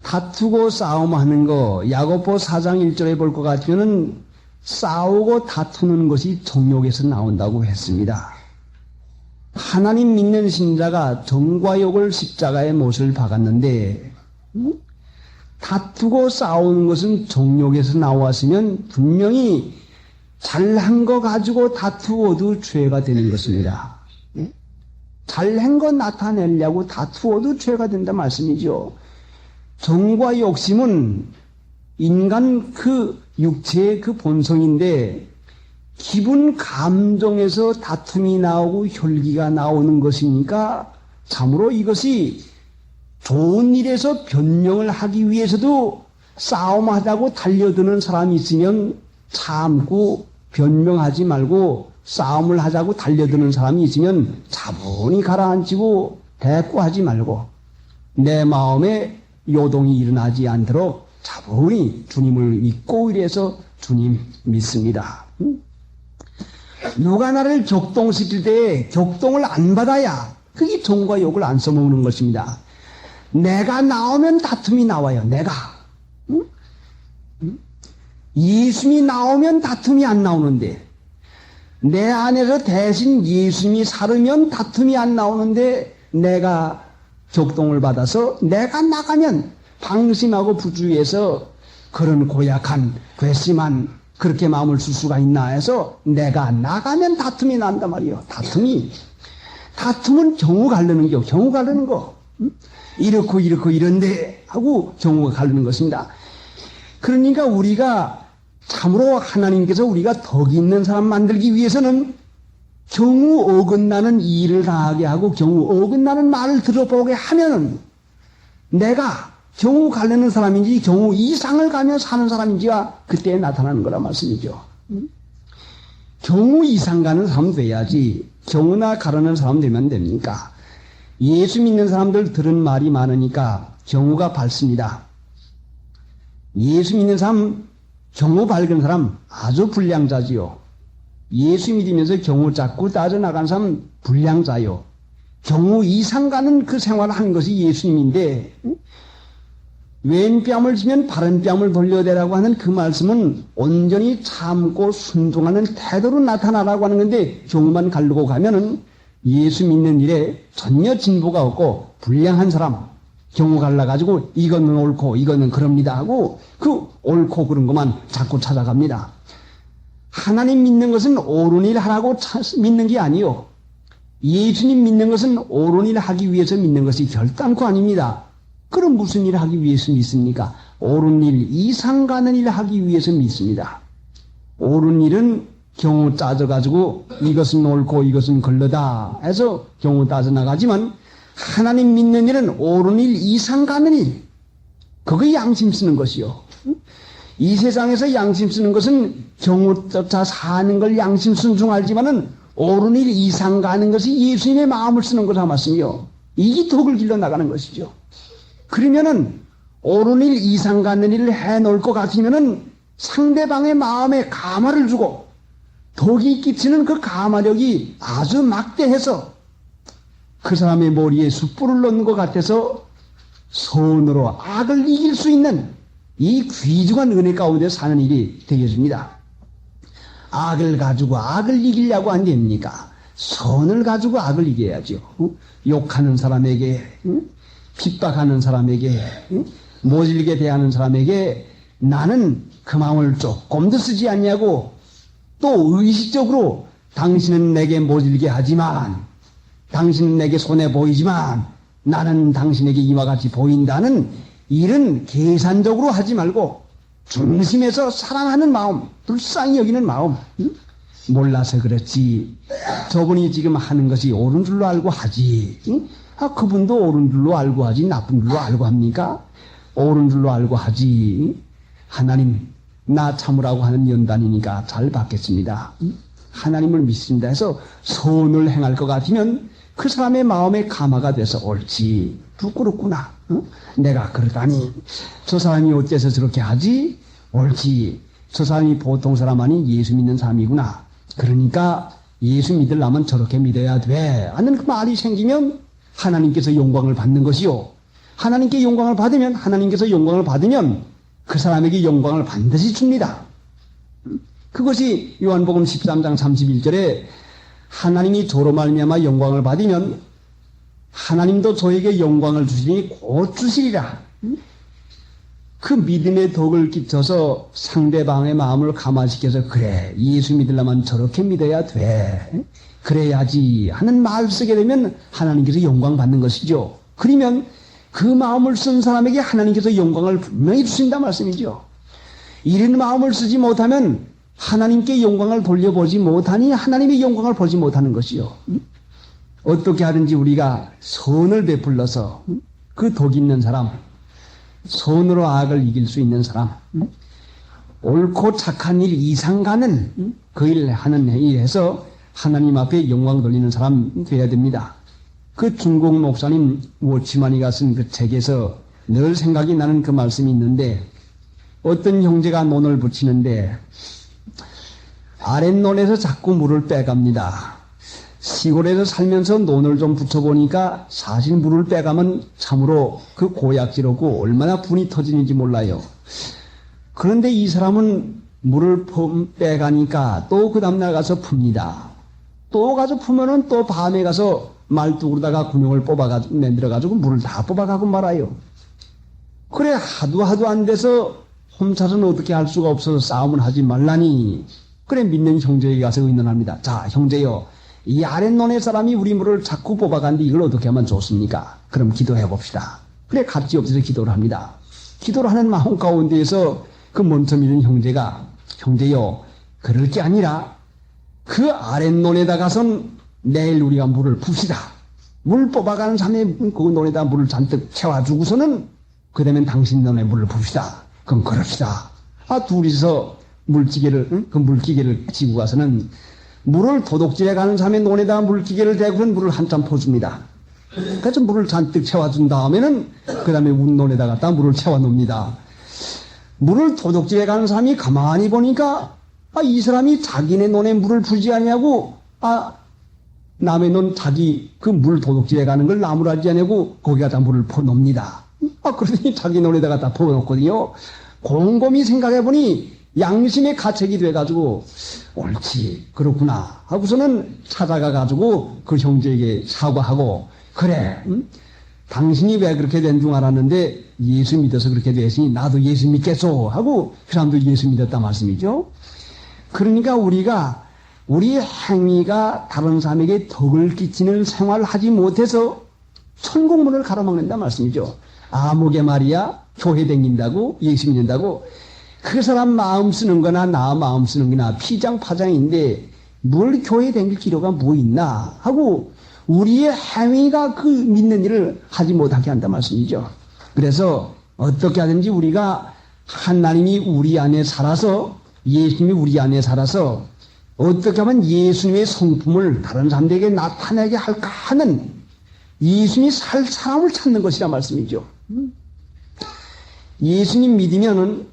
다투고 싸움하는 거 야고보 4장 1절에 볼 것 같으면 싸우고 다투는 것이 정욕에서 나온다고 했습니다. 하나님 믿는 신자가 정과 욕을 십자가에 못을 박았는데 다투고 싸우는 것은 정욕에서 나왔으면 분명히 잘한 거 가지고 다투어도 죄가 되는 것입니다. 잘한 거 나타내려고 다투어도 죄가 된다 말씀이죠. 정과 욕심은 인간 그 육체의 그 본성인데 기분 감정에서 다툼이 나오고 혈기가 나오는 것이니까 참으로 이것이 좋은 일에서 변명을 하기 위해서도 싸움하자고 달려드는 사람이 있으면 참고 변명하지 말고 싸움을 하자고 달려드는 사람이 있으면 차분히 가라앉히고 대꾸하지 말고 내 마음에 요동이 일어나지 않도록 차분히 주님을 믿고 이래서 주님 믿습니다. 누가 나를 격동시킬 때 격동을 안 받아야 그게 정과 욕을 안 써먹는 것입니다. 내가 나오면 다툼이 나와요. 내가. 예수님이 나오면 다툼이 안 나오는데 내 안에서 대신 예수님이 살으면 다툼이 안 나오는데 내가 격동을 받아서 내가 나가면 방심하고 부주의해서 그런 고약한 괘씸한 그렇게 마음을 쓸 수가 있나 해서 내가 나가면 다툼이 난단 말이에요. 다툼은 경우 가르는 거. 이렇고 이런데 하고 경우가 가르는 것입니다. 그러니까 우리가 참으로 하나님께서 우리가 덕 있는 사람 만들기 위해서는 경우 어긋나는 일을 당하게 하고 경우 어긋나는 말을 들어보게 하면은 내가 경우 가르는 사람인지 경우 이상을 가며 사는 사람인지가 그때 나타나는 거란 말씀이죠. 경우 이상 가는 사람 돼야지 경우나 가르는 사람 되면 됩니까? 예수 믿는 사람들 들은 말이 많으니까 경우가 밝습니다. 예수 믿는 사람, 경우 밝은 사람 아주 불량자지요. 예수 믿으면서 경우 잡고 따져나간 사람 불량자요. 경우 이상 가는 그 생활을 하는 것이 예수님인데 왼 뺨을 지면 바른 뺨을 돌려대라고 하는 그 말씀은 온전히 참고 순종하는 태도로 나타나라고 하는 건데 경우만 가르고 가면은 예수 믿는 일에 전혀 진보가 없고 불량한 사람 경우 갈라가지고 이거는 옳고 이거는 그럽니다 하고 그 옳고 그런 것만 자꾸 찾아갑니다. 하나님 믿는 것은 옳은 일 하라고 믿는 게 아니요. 예수님 믿는 것은 옳은 일 하기 위해서 믿는 것이 결단코 아닙니다. 그럼 무슨 일 하기 위해서 믿습니까? 옳은 일, 이상 가는 일 하기 위해서 믿습니다. 옳은 일은 경우 따져가지고 이것은 옳고 이것은 걸러다 해서 경우 따져나가지만 하나님 믿는 일은 옳은 일, 이상 가는 일. 그거 양심 쓰는 것이요. 이 세상에서 양심 쓰는 것은 경우 쫓아 사는 걸 양심 순종하지만은 옳은 일, 이상 가는 것이 예수님의 마음을 쓰는 거라 말씀이요. 이게 덕을 길러 나가는 것이죠. 그러면은 옳은 일, 이상 가는 일을 해놓을 것 같으면은 상대방의 마음에 감화를 주고 덕이 끼치는 그 감화력이 아주 막대해서 그 사람의 머리에 숯불을 넣는 것 같아서 손으로 악을 이길 수 있는 이 귀중한 은혜 가운데 사는 일이 되겠습니다. 악을 가지고 악을 이기려고 안 됩니까? 선을 가지고 악을 이겨야죠. 욕하는 사람에게, 핍박하는 사람에게, 모질게 대하는 사람에게 나는 그 마음을 조금 더 쓰지 않냐고 또 의식적으로 당신은 내게 모질게 하지만 당신은 내게 손해 보이지만 나는 당신에게 이와 같이 보인다는 일은 계산적으로 하지 말고 중심에서 사랑하는 마음, 불쌍히 여기는 마음. 몰라서 그렇지. 저분이 지금 하는 것이 옳은 줄로 알고 하지. 그분도 옳은 줄로 알고 하지 나쁜 줄로 알고 합니까? 옳은 줄로 알고 하지. 하나님 나 참으라고 하는 연단이니까 잘 받겠습니다. 하나님을 믿습니다 해서 선을 행할 것 같으면 그 사람의 마음에 감화가 돼서 옳지. 부끄럽구나. 내가 그러다니 저 사람이 어째서 저렇게 하지? 옳지. 저 사람이 보통 사람 아닌 예수 믿는 사람이구나. 그러니까 예수 믿으려면 저렇게 믿어야 돼 하는 그 말이 생기면 하나님께서 영광을 받는 것이요. 하나님께 영광을 받으면 하나님께서 영광을 받으면 그 사람에게 영광을 반드시 줍니다. 그것이 요한복음 13장 31절에 하나님이 저로 말미암아 영광을 받으면 하나님도 저에게 영광을 주시니 곧 주시리라. 그 믿음의 덕을 끼쳐서 상대방의 마음을 감화시켜서 그래 예수 믿으려면 저렇게 믿어야 돼 그래야지 하는 말을 쓰게 되면 하나님께서 영광 받는 것이죠. 그러면 그 마음을 쓴 사람에게 하나님께서 영광을 분명히 주신다 말씀이죠. 이런 마음을 쓰지 못하면 하나님께 영광을 돌려보지 못하니 하나님의 영광을 보지 못하는 것이요. 어떻게 하든지 우리가 선을 베풀러서 그 덕 있는 사람, 선으로 악을 이길 수 있는 사람, 옳고 착한 일 이상 가는 그 일 하는 일에서 하나님 앞에 영광 돌리는 사람 되어야 됩니다. 그 중국 목사님 워치만이가 쓴 그 책에서 늘 생각이 나는 그 말씀이 있는데 어떤 형제가 논을 붙이는데 아랫논에서 자꾸 물을 빼갑니다. 시골에서 살면서 논을 좀 붙여보니까 사실 물을 빼가면 참으로 그 고약지럽고 얼마나 분이 터지는지 몰라요. 그런데 이 사람은 물을 빼가니까 또 그 다음날 가서 풉니다. 또 가서 푸면은 또 밤에 가서 말뚝으로다가 군용을 뽑아가지고 만들어가지고 물을 다 뽑아가고 말아요. 그래 하도 안 돼서 홈차서는 어떻게 할 수가 없어서 싸움을 하지 말라니 그래 믿는 형제에게 가서 의논합니다. 자 형제요 이 아랫논의 사람이 우리 물을 자꾸 뽑아가는데 이걸 어떻게 하면 좋습니까? 그럼 기도해 봅시다. 그래 같이 엎드려 기도를 합니다. 기도를 하는 마음 가운데에서 그 먼저 믿는 형제가 형제요 그럴 게 아니라 그 아랫논에다 가선 내일 우리가 물을 풉시다. 물 뽑아가는 사람의 그 논에다 물을 잔뜩 채워주고서는 그 다음엔 당신 논에 물을 풉시다. 그럼 그럽시다. 둘이서 그 물기계를 지고 가서는 물을 도둑질해 가는 사람의 논에다가 물기계를 대고는 물을 한참 퍼줍니다. 그래서 물을 잔뜩 채워준 다음에는 그 다음에 운논에다 갖다 물을 채워놓습니다. 물을 도둑질해 가는 사람이 가만히 보니까 이 사람이 자기네 논에 물을 부지 아니하고 남의 논 자기 그 물 도둑질해 가는 걸 나무라지 아니하고 거기에다 물을 퍼놓습니다. 그러더니 자기 논에다 갖다 퍼놓거든요. 곰곰이 생각해보니 양심의 가책이 돼가지고 옳지 그렇구나 하고서는 찾아가가지고 그 형제에게 사과하고 그래 당신이 왜 그렇게 된 줄 알았는데 예수 믿어서 그렇게 됐으니 나도 예수 믿겠소 하고 그 사람도 예수 믿었다 말씀이죠. 그러니까 우리가 우리 행위가 다른 사람에게 덕을 끼치는 생활을 하지 못해서 천국문을 가로막는다 말씀이죠. 아무개 말이야 교회 다닌다고 예수 믿는다고 그 사람 마음 쓰는 거나 나 마음 쓰는 거나 피장파장인데 뭘 교회 다닐 필요가 뭐 있나 하고 우리의 행위가 그 믿는 일을 하지 못하게 한다 말씀이죠. 그래서 어떻게 하든지 우리가 하나님이 우리 안에 살아서 예수님이 우리 안에 살아서 어떻게 하면 예수님의 성품을 다른 사람들에게 나타내게 할까 하는 예수님이 살 사람을 찾는 것이라 말씀이죠. 예수님 믿으면은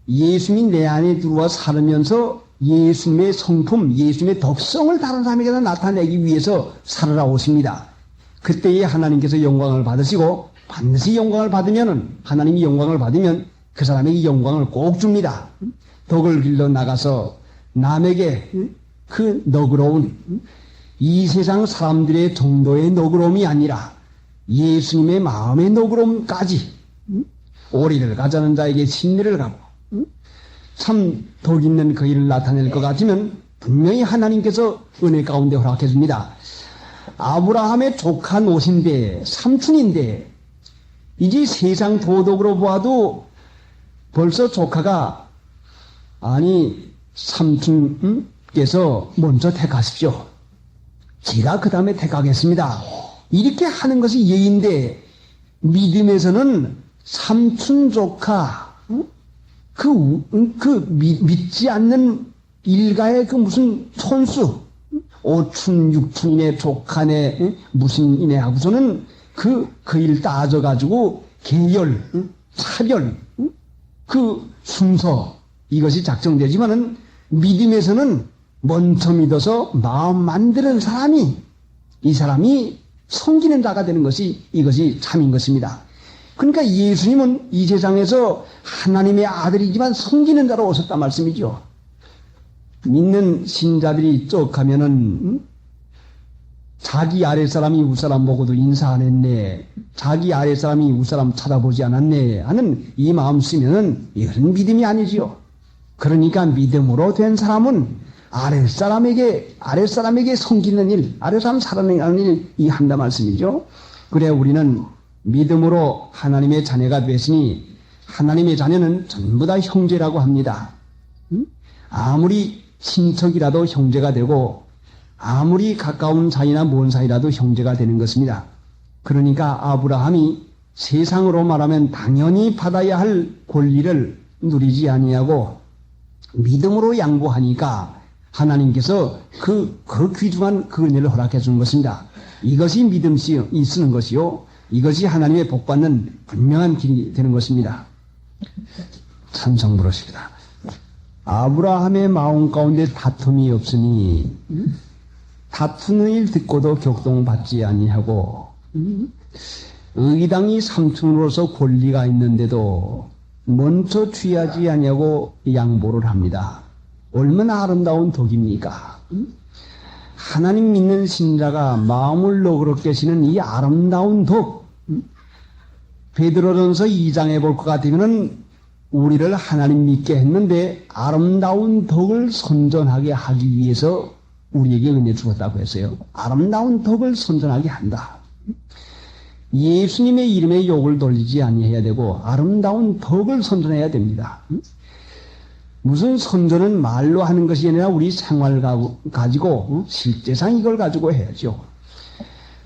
예수님이 내 안에 들어와 살으면서 예수님의 성품, 예수님의 덕성을 다른 사람에게 나타내기 위해서 살아라 오십니다. 그때에 하나님께서 영광을 받으시고 반드시 영광을 받으면은 하나님이 영광을 받으면 그 사람에게 영광을 꼭 줍니다. 덕을 길러 나가서 남에게 그 너그러운 이 세상 사람들의 정도의 너그러움이 아니라 예수님의 마음의 너그러움까지 오리를 가자는 자에게 신뢰를 가고 참 덕 있는 그 일을 나타낼 것 같으면 분명히 하나님께서 은혜 가운데 허락해 줍니다. 아브라함의 조카 노신데 삼촌인데 이제 세상 도덕으로 보아도 벌써 조카가 삼촌께서 먼저 택하십시오. 제가 그 다음에 택하겠습니다. 이렇게 하는 것이 예인데 믿음에서는 삼촌 조카 믿지 않는 일가의 그 무슨 손수 5춘 6춘이네 조카네 무슨 이네 하고서는 그 일 따져가지고 계열 차별 그 순서 이것이 작성되지만은 믿음에서는 먼저 믿어서 마음 만드는 사람이 이 사람이 섬기는 자가 되는 것이 이것이 참인 것입니다. 그러니까 예수님은 이 세상에서 하나님의 아들이지만 섬기는 자로 오셨단 말씀이죠. 믿는 신자들이 쭉 가면은 자기 아랫사람이 윗사람 보고도 인사 안 했네. 자기 아랫사람이 윗사람 쳐다보지 않았네. 하는 이 마음 쓰면은 이건 믿음이 아니지요. 그러니까 믿음으로 된 사람은 아랫사람에게 섬기는 일, 아랫사람 살아내는 일, 이 한다 말씀이죠. 그래, 우리는 믿음으로 하나님의 자녀가 됐으니 하나님의 자녀는 전부 다 형제라고 합니다. 아무리 친척이라도 형제가 되고 아무리 가까운 사이나 먼 사이라도 형제가 되는 것입니다. 그러니까 아브라함이 세상으로 말하면 당연히 받아야 할 권리를 누리지 아니하고 믿음으로 양보하니까 하나님께서 그 귀중한 그 은혜를 허락해 주는 것입니다. 이것이 믿음이 쓰는 것이요. 이것이 하나님의 복받는 분명한 길이 되는 것입니다. 찬송 부르십니다. 아브라함의 마음 가운데 다툼이 없으니 다투는 일 듣고도 격동받지 아니하고 의당이 삼촌으로서 권리가 있는데도 먼저 취하지 아니하고 양보를 합니다. 얼마나 아름다운 덕입니까? 하나님 믿는 신자가 마음을 너그럽게 하시는 이 아름다운 덕, 베드로전서 2장에 볼 것 같으면은 우리를 하나님 믿게 했는데 아름다운 덕을 선전하게 하기 위해서 우리에게 은혜 주었다고 했어요. 아름다운 덕을 선전하게 한다. 예수님의 이름에 욕을 돌리지 아니해야 되고 아름다운 덕을 선전해야 됩니다. 무슨 선전은 말로 하는 것이 아니라 우리 생활 가지고 실제상 이걸 가지고 해야죠.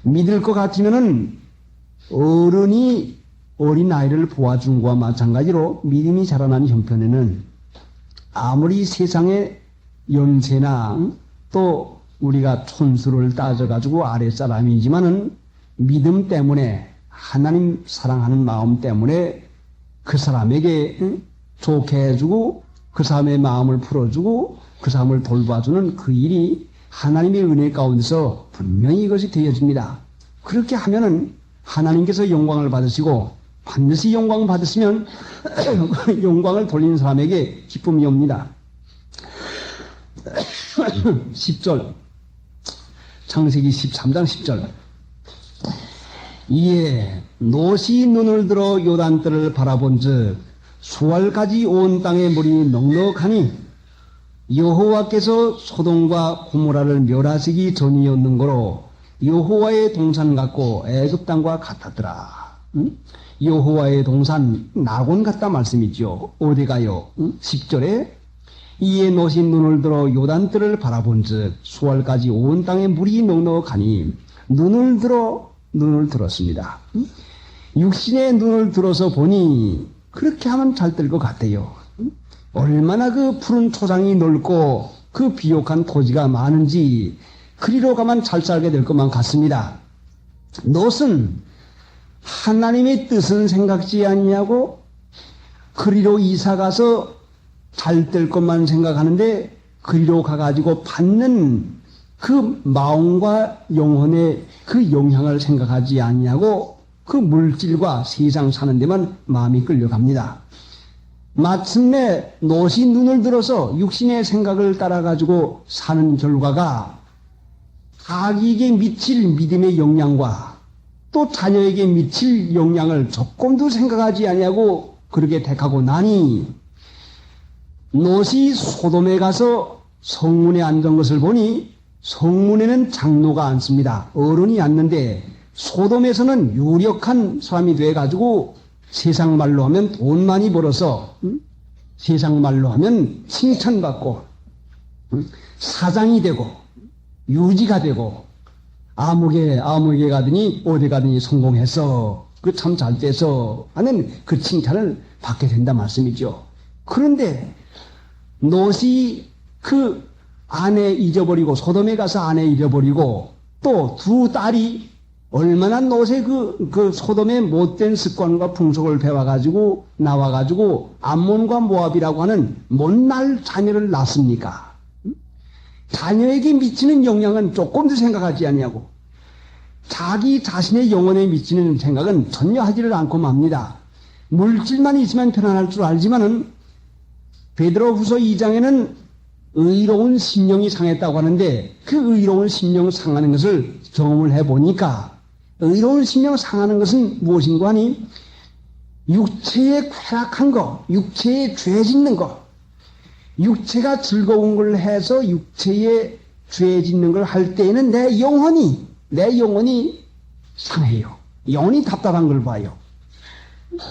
믿을 것 같으면은 어른이 어린아이를 보아준 것과 마찬가지로 믿음이 자라나는 형편에는 아무리 세상의 연세나 또 우리가 촌수를 따져가지고 아랫사람이지만은 믿음 때문에 하나님 사랑하는 마음 때문에 그 사람에게 좋게 해주고 그 사람의 마음을 풀어주고 그 사람을 돌봐주는 그 일이 하나님의 은혜 가운데서 분명히 이것이 되어집니다. 그렇게 하면은 하나님께서 영광을 받으시고 반드시 영광을 받으시면 영광을 돌리는 사람에게 기쁨이 옵니다. 10절 창세기 13장 10절 이에 롯이 눈을 들어 요단뜰을 바라본즉 수알까지 온 땅의 물이 넉넉하니 여호와께서 소돔과 고모라를 멸하시기 전이었는 거로 여호와의 동산 같고 애굽 땅과 같았더라. 여호와의 동산 낙원 같다 말씀이죠. 어디가요? 10절에 이에 롯이 눈을 들어 요단뜰을 바라본즉 수알까지 온 땅의 물이 넉넉하니 눈을 들었습니다. 육신의 눈을 들어서 보니 그렇게 하면 잘 될 것 같아요. 얼마나 그 푸른 초장이 넓고 그 비옥한 토지가 많은지 그리로 가면 잘 살게 될 것만 같습니다. 롯은 하나님의 뜻은 생각지 아니하고 그리로 이사가서 잘 될 것만 생각하는데 그리로 가가지고 받는 그 마음과 영혼의 그 영향을 생각하지 아니하고 그 물질과 세상 사는 데만 마음이 끌려갑니다. 마침내 롯이 눈을 들어서 육신의 생각을 따라가지고 사는 결과가 자기에게 미칠 믿음의 영향과 또 자녀에게 미칠 영향을 조금도 생각하지 아니하고 그렇게 택하고 나니 롯이 소돔에 가서 성문에 앉은 것을 보니 성문에는 장로가 앉습니다. 어른이 앉는데 소돔에서는 유력한 사람이 돼가지고 세상 말로 하면 돈 많이 벌어서 세상 말로 하면 칭찬받고 사장이 되고 유지가 되고 아무개 가더니 어디 가더니 성공해서 그 참 잘 돼서 하는 그 칭찬을 받게 된다 말씀이죠. 그런데 롯이 그 아내 잊어버리고 소돔에 가서 아내 잃어버리고 또 두 딸이 얼마나 롯의 그 소돔의 못된 습관과 풍속을 배워가지고 나와가지고 암몬과 모압이라고 하는 못날 자녀를 낳습니까? 자녀에게 미치는 영향은 조금도 생각하지 아니하고 자기 자신의 영혼에 미치는 생각은 전혀 하지를 않고 맙니다. 물질만 있으면 편안할 줄 알지만은 베드로후서 2장에는 의로운 심령이 상했다고 하는데 그 의로운 심령 상하는 것을 경험을 해보니까 의로운 심령 상하는 것은 무엇인가 하니 육체에 쾌락한 거, 육체에 죄 짓는 거, 육체가 즐거운 걸 해서 육체에 죄 짓는 걸 할 때에는 내 영혼이 상해요. 영혼이 답답한 걸 봐요.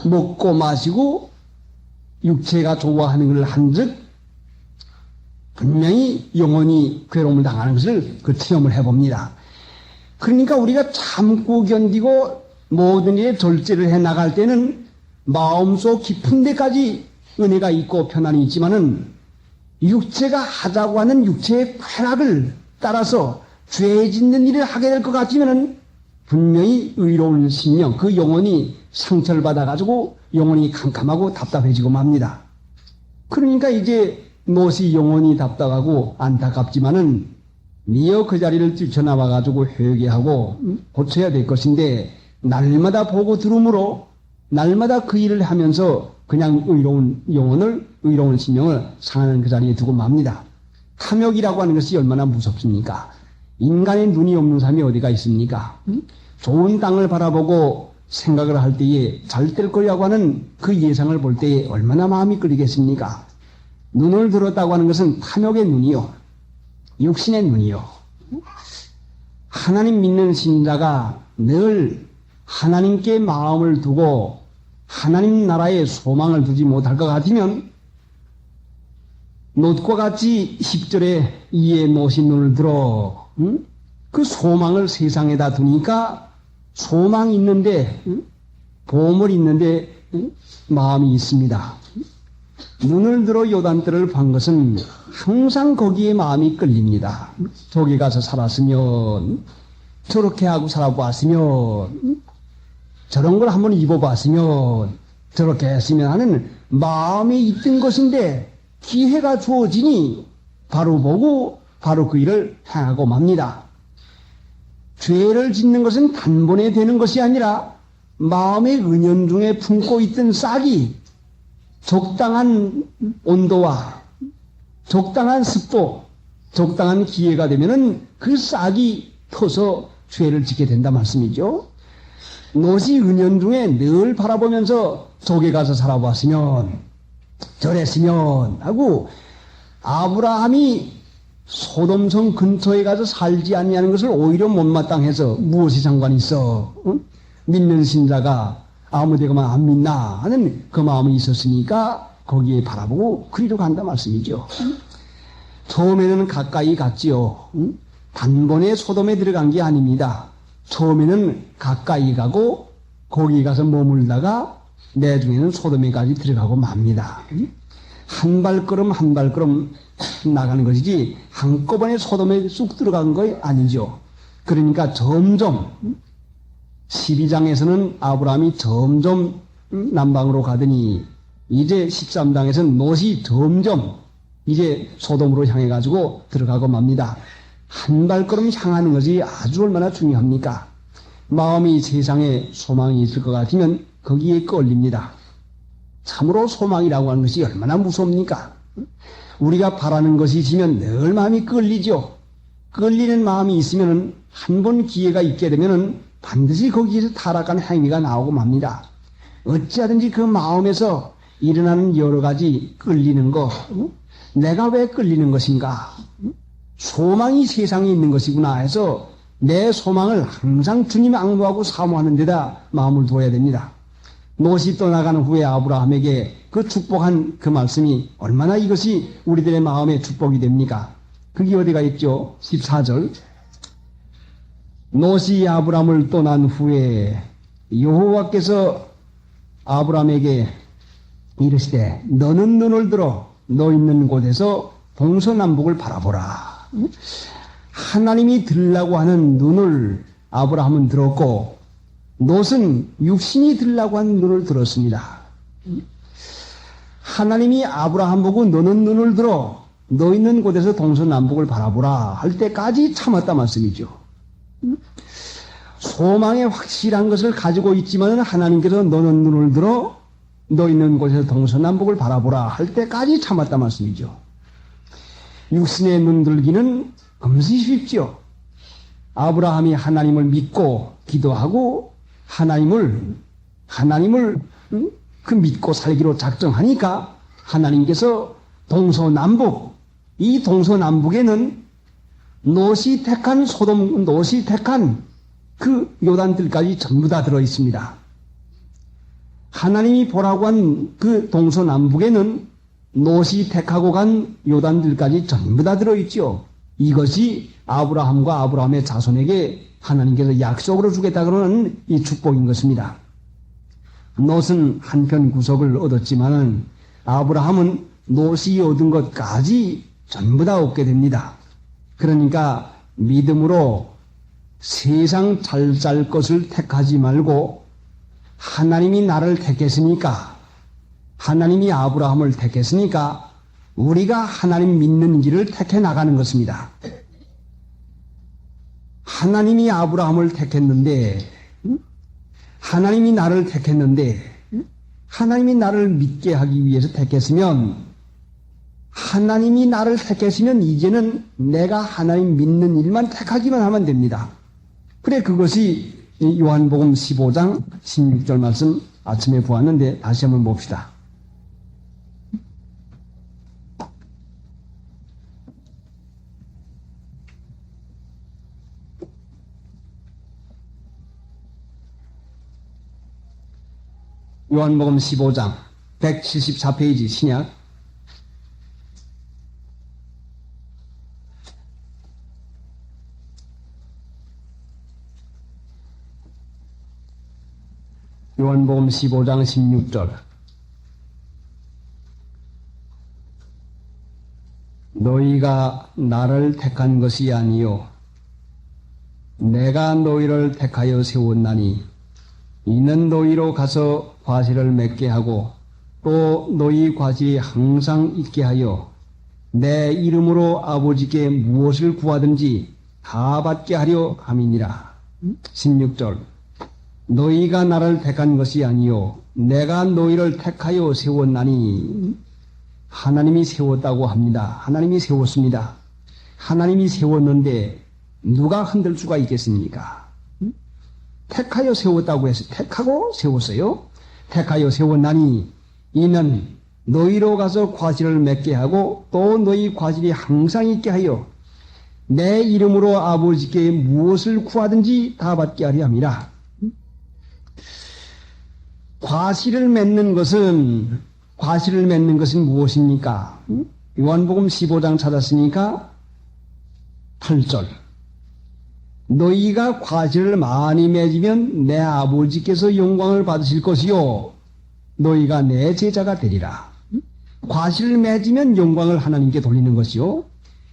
먹고 마시고 육체가 좋아하는 걸 한즉 분명히 영혼이 괴로움을 당하는 것을 그 체험을 해봅니다. 그러니까 우리가 참고 견디고 모든 일에 절제를 해 나갈 때는 마음속 깊은 데까지 은혜가 있고 편안이 있지만은 육체가 하자고 하는 육체의 쾌락을 따라서 죄 짓는 일을 하게 될 것 같으면은 분명히 의로운 심령, 그 영혼이 상처를 받아가지고 영혼이 캄캄하고 답답해지고 맙니다. 그러니까 이제 무엇이 영혼이 답답하고 안타깝지만은 미어 그 자리를 뛰쳐나와가지고 회개하고 고쳐야 될 것인데 날마다 보고 들음으로 날마다 그 일을 하면서 그냥 의로운 영혼을, 의로운 심령을 상하는 그 자리에 두고 맙니다. 탐욕이라고 하는 것이 얼마나 무섭습니까? 인간의 눈이 없는 사람이 어디가 있습니까? 좋은 땅을 바라보고 생각을 할 때에 잘 될 거라고 하는 그 예상을 볼 때에 얼마나 마음이 끌리겠습니까? 눈을 들었다고 하는 것은 탐욕의 눈이요. 육신의 눈이요. 하나님 믿는 신자가 늘 하나님께 마음을 두고 하나님 나라에 소망을 두지 못할 것 같으면 놋과 같이 10절에 이에 못이 눈을 들어 그 소망을 세상에다 두니까 소망이 있는데 보물 있는데 마음이 있습니다. 눈을 들어 요단들을 반 것은 항상 거기에 마음이 끌립니다. 저기 가서 살았으면 저렇게 하고 살아보았으면 저런 걸 한번 입어봤으면 저렇게 했으면 하는 마음이 있던 것인데 기회가 주어지니 바로 보고 바로 그 일을 행하고 맙니다. 죄를 짓는 것은 단번에 되는 것이 아니라 마음의 은연중에 품고 있던 싹이 적당한 온도와 적당한 습도, 적당한 기회가 되면은 그 싹이 터서 죄를 짓게 된다 말씀이죠. 놋이 은연중에 늘 바라보면서 저기 가서 살아봤으면 저랬으면 하고 아브라함이 소돔성 근처에 가서 살지 않냐는 것을 오히려 못마땅해서 무엇이 상관이 있어? 응? 믿는 신자가 아무데가만 안 믿나 하는 그 마음이 있었으니까 거기에 바라보고 그리로 간다 말씀이죠. 처음에는 가까이 갔지요. 응? 단번에 소돔에 들어간 게 아닙니다. 처음에는 가까이 가고 거기 가서 머물다가 내중에는 소돔에까지 들어가고 맙니다. 한 발걸음 한 발걸음 나가는 것이지 한꺼번에 소돔에 쑥 들어간 거 아니죠. 그러니까 점점 12장에서는 아브라함이 점점 남방으로 가더니 이제 13장에서는 롯이 점점 이제 소돔으로 향해 가지고 들어가고 맙니다. 한 발걸음 향하는 것이 아주 얼마나 중요합니까? 마음이 세상에 소망이 있을 것 같으면 거기에 끌립니다. 참으로 소망이라고 하는 것이 얼마나 무섭습니까? 우리가 바라는 것이 있으면 늘 마음이 끌리죠. 끌리는 마음이 있으면 한 번 기회가 있게 되면 반드시 거기에서 타락한 행위가 나오고 맙니다. 어찌하든지 그 마음에서 일어나는 여러 가지 끌리는 거, 내가 왜 끌리는 것인가? 소망이 세상에 있는 것이구나 해서 내 소망을 항상 주님 앙도하고 사모하는 데다 마음을 두어야 됩니다. 롯이 떠나간 후에 아브라함에게 그 축복한 그 말씀이 얼마나 이것이 우리들의 마음에 축복이 됩니까? 그게 어디가 있죠? 14절. 롯이 아브라함을 떠난 후에 여호와께서 아브라함에게 이르시되 너는 눈을 들어 너 있는 곳에서 동서남북을 바라보라. 하나님이 들라고 하는 눈을 아브라함은 들었고 롯은 육신이 들라고 하는 눈을 들었습니다. 하나님이 아브라함 보고 너는 눈을 들어 너 있는 곳에서 동서남북을 바라보라 할 때까지 참았다 말씀이죠. 소망의 확실한 것을 가지고 있지만 하나님께서 너는 눈을 들어 너 있는 곳에서 동서남북을 바라보라 할 때까지 참았다 말씀이죠. 육신의 눈들기는 금수십시오. 아브라함이 하나님을 믿고 기도하고 하나님을 그 믿고 살기로 작정하니까 하나님께서 동서남북, 이 동서남북에는 롯이 택한 그 요단들까지 전부 다 들어 있습니다. 하나님이 보라고 한 그 동서남북에는 롯이 택하고 간 요단들까지 전부 다 들어 있죠. 이것이 아브라함과 아브라함의 자손에게 하나님께서 약속으로 주겠다 그러는 이 축복인 것입니다. 롯은 한편 구석을 얻었지만은 아브라함은 롯이 얻은 것까지 전부 다 얻게 됩니다. 그러니까 믿음으로 세상 잘 살 것을 택하지 말고 하나님이 나를 택했으니까, 하나님이 아브라함을 택했으니까 우리가 하나님 믿는 길을 택해 나가는 것입니다. 하나님이 아브라함을 택했는데, 하나님이 나를 택했는데, 하나님이 나를 믿게 하기 위해서 택했으면, 하나님이 나를 택했으면 이제는 내가 하나님 믿는 일만 택하기만 하면 됩니다. 그래, 그것이 요한복음 15장 16절 말씀 아침에 보았는데 다시 한번 봅시다. 요한복음 15장 174페이지 신약. 요한복음 15장 16절. 너희가 나를 택한 것이 아니요 내가 너희를 택하여 세웠나니 이는 너희로 가서 과실을 맺게 하고 또 너희 과실이 항상 있게 하여 내 이름으로 아버지께 무엇을 구하든지 다 받게 하려 함이니라. 16절. 너희가 나를 택한 것이 아니요 내가 너희를 택하여 세웠나니. 하나님이 세웠다고 합니다. 하나님이 세웠습니다. 하나님이 세웠는데 누가 흔들 수가 있겠습니까? 택하여 세웠다고 해서 택하고 세웠어요. 택하여 세웠나니 이는 너희로 가서 과실을 맺게 하고 또 너희 과실이 항상 있게 하여 내 이름으로 아버지께 무엇을 구하든지 다 받게 하려 함이라. 과실을 맺는 것은 무엇입니까? 요한복음 15장 찾았으니까 8절. 너희가 과실을 많이 맺으면 내 아버지께서 영광을 받으실 것이요 너희가 내 제자가 되리라. 과실을 맺으면 영광을 하나님께 돌리는 것이요.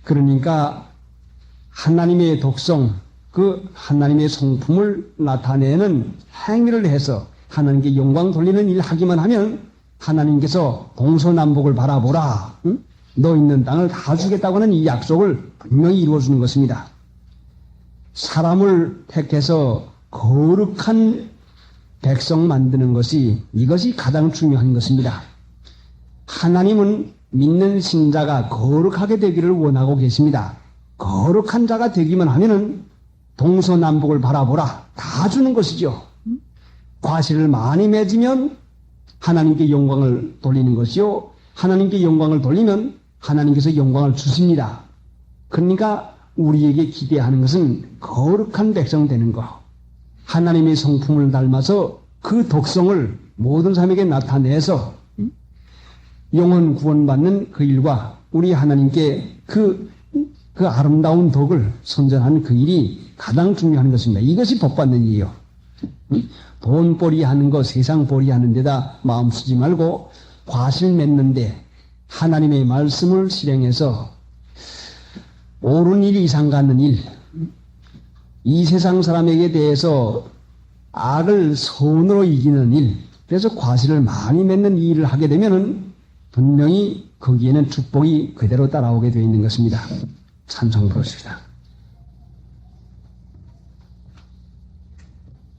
그러니까 하나님의 독성, 그 하나님의 성품을 나타내는 행위를 해서 하나님께 영광 돌리는 일 하기만 하면 하나님께서 동서남북을 바라보라. 너 있는 땅을 다 주겠다고 하는 이 약속을 분명히 이루어주는 것입니다. 사람을 택해서 거룩한 백성 만드는 것이 이것이 가장 중요한 것입니다. 하나님은 믿는 신자가 거룩하게 되기를 원하고 계십니다. 거룩한 자가 되기만 하면은 동서남북을 바라보라. 다 주는 것이죠. 과실을 많이 맺으면 하나님께 영광을 돌리는 것이요. 하나님께 영광을 돌리면 하나님께서 영광을 주십니다. 그러니까 우리에게 기대하는 것은 거룩한 백성 되는 것. 하나님의 성품을 닮아서 그 독성을 모든 사람에게 나타내서 영혼 구원받는 그 일과 우리 하나님께 그 아름다운 덕을 선전하는 그 일이 가장 중요한 것입니다. 이것이 복받는 일이요. 돈벌이 하는 거, 세상 벌이 하는 데다 마음 쓰지 말고 과실 맺는데 하나님의 말씀을 실행해서 옳은 일, 이상 갖는 일, 이 세상 사람에게 대해서 악을 선으로 이기는 일, 그래서 과실을 많이 맺는 일을 하게 되면은 분명히 거기에는 축복이 그대로 따라오게 되어 있는 것입니다. 찬송 부르십시다.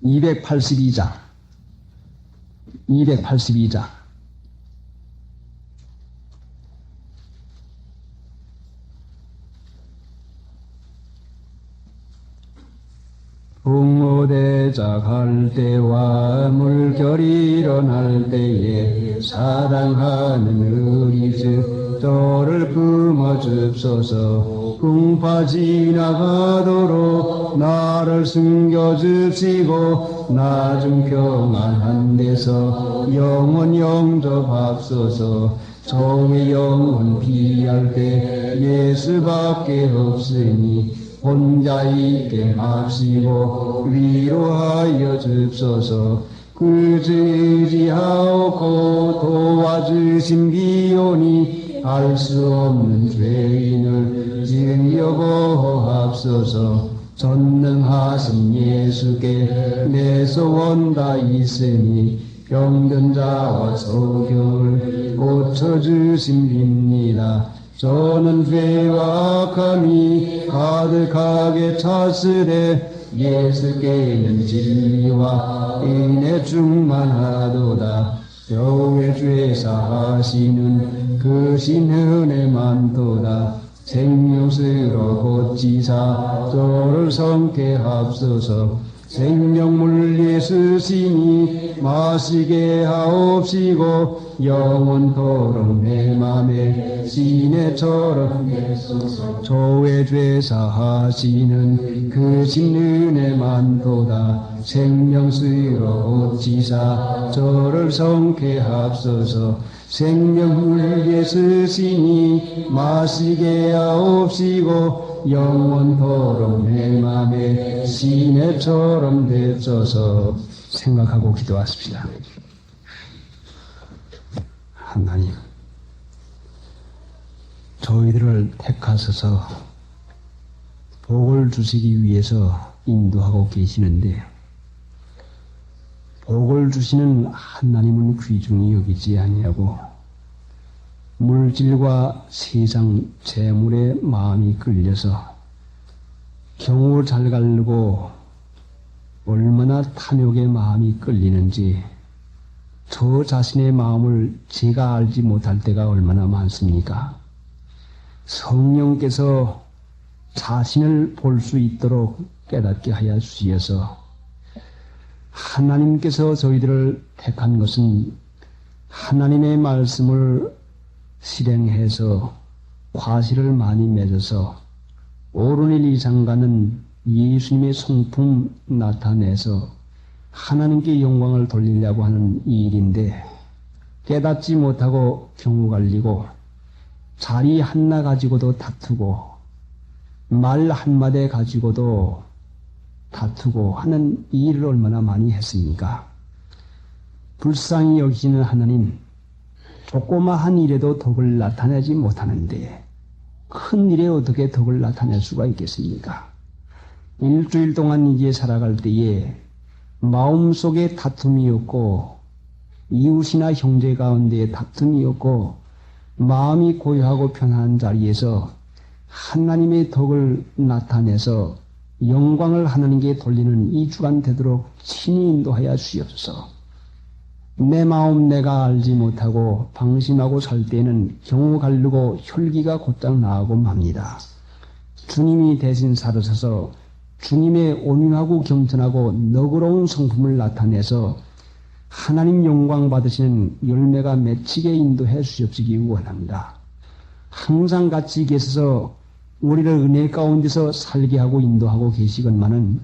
282장. 붕어대자 갈 때와 물결이 일어날 때에 사랑하는 의리즈 저를 품어줍소서. 풍파 지나가도록 나를 숨겨주시고 나중 평안한 데서 영원 영접합소서. 저의 영혼 피할 때 예수밖에 없으니 혼자 있게 합시고 위로하여 줍소서. 의지하옵고 도와주신 비오니 알 수 없는 죄인을 지으려 고합소서. 전능하신 예수께 내 소원 다 있으니 병든자와 소경을 고쳐주신 빕니다. 저는 죄와 악함이 가득하게 찼으되 예수께는 진리와 인에 충만하도다. 겨우의 죄 사하시는 그 신은혜만도다. 생명수로 고치사 저를 성케 합소서. 생명물 예수시니 마시게 하옵시고 영원토록 내 맘에 시내처럼 저의 죄 사하시는 그 신은혜만도다. 생명수로 고치사 저를 성케 합소서. 생명물 예수시니 마시게 하옵시고 영원토록 내 맘에 시내처럼 되소서. 생각하고 기도하십시다. 하나님, 저희들을 택하셔서 복을 주시기 위해서 인도하고 계시는데 복을 주시는 하나님은 귀중히 여기지 아니하고 물질과 세상 재물에 마음이 끌려서 경우 잘 가르고 얼마나 탐욕에 마음이 끌리는지 저 자신의 마음을 제가 알지 못할 때가 얼마나 많습니까? 성령께서 자신을 볼 수 있도록 깨닫게 하여 주시어서 하나님께서 저희들을 택한 것은 하나님의 말씀을 실행해서 과실을 많이 맺어서 옳은 일 이상가는 예수님의 성품 나타내서 하나님께 영광을 돌리려고 하는 일인데 깨닫지 못하고 경우 갈리고 자리 하나 가지고도 다투고 말 한마디 가지고도 다투고 하는 이 일을 얼마나 많이 했습니까? 불쌍히 여기시는 하나님, 조그마한 일에도 덕을 나타내지 못하는데 큰 일에 어떻게 덕을 나타낼 수가 있겠습니까? 일주일 동안 이제 살아갈 때에 마음속에 다툼이 없고 이웃이나 형제 가운데 다툼이 없고 마음이 고요하고 편안한 자리에서 하나님의 덕을 나타내서 영광을 하나님께 돌리는 이 주간 되도록 친히 인도하여 주시옵소서. 내 마음 내가 알지 못하고 방심하고 살 때에는 경우 갈르고 혈기가 곧장 나가고 맙니다. 주님이 대신 살으셔서 주님의 온유하고 겸손하고 너그러운 성품을 나타내서 하나님 영광 받으시는 열매가 맺히게 인도해 주시옵시기 원합니다. 항상 같이 계셔서 우리를 은혜 가운데서 살게 하고 인도하고 계시건만은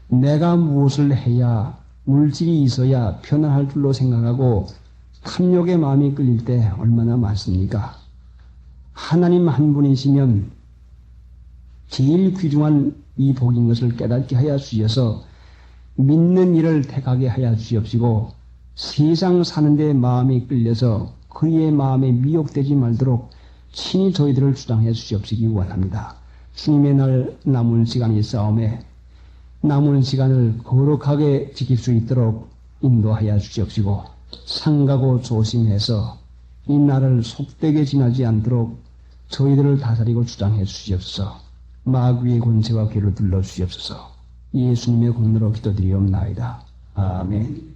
내가 무엇을 해야 물질이 있어야 편안할 줄로 생각하고 탐욕의 마음이 끌릴 때 얼마나 많습니까? 하나님 한 분이시면 제일 귀중한 이 복인 것을 깨닫게 하여 주셔서 믿는 일을 택하게 하여 주시옵시고 세상 사는데 마음이 끌려서 그의 마음에 미혹되지 말도록 친히 저희들을 주장해 주시옵시기 원합니다. 주님의 날 남은 시간이 싸움에 남은 시간을 거룩하게 지킬 수 있도록 인도하여 주시옵시고 상가고 조심해서 이 날을 속되게 지나지 않도록 저희들을 다스리고 주장해 주시옵소서. 마귀의 권세와 괴를 둘러 주시옵소서. 예수님의 공로로 기도드리옵나이다. 아멘.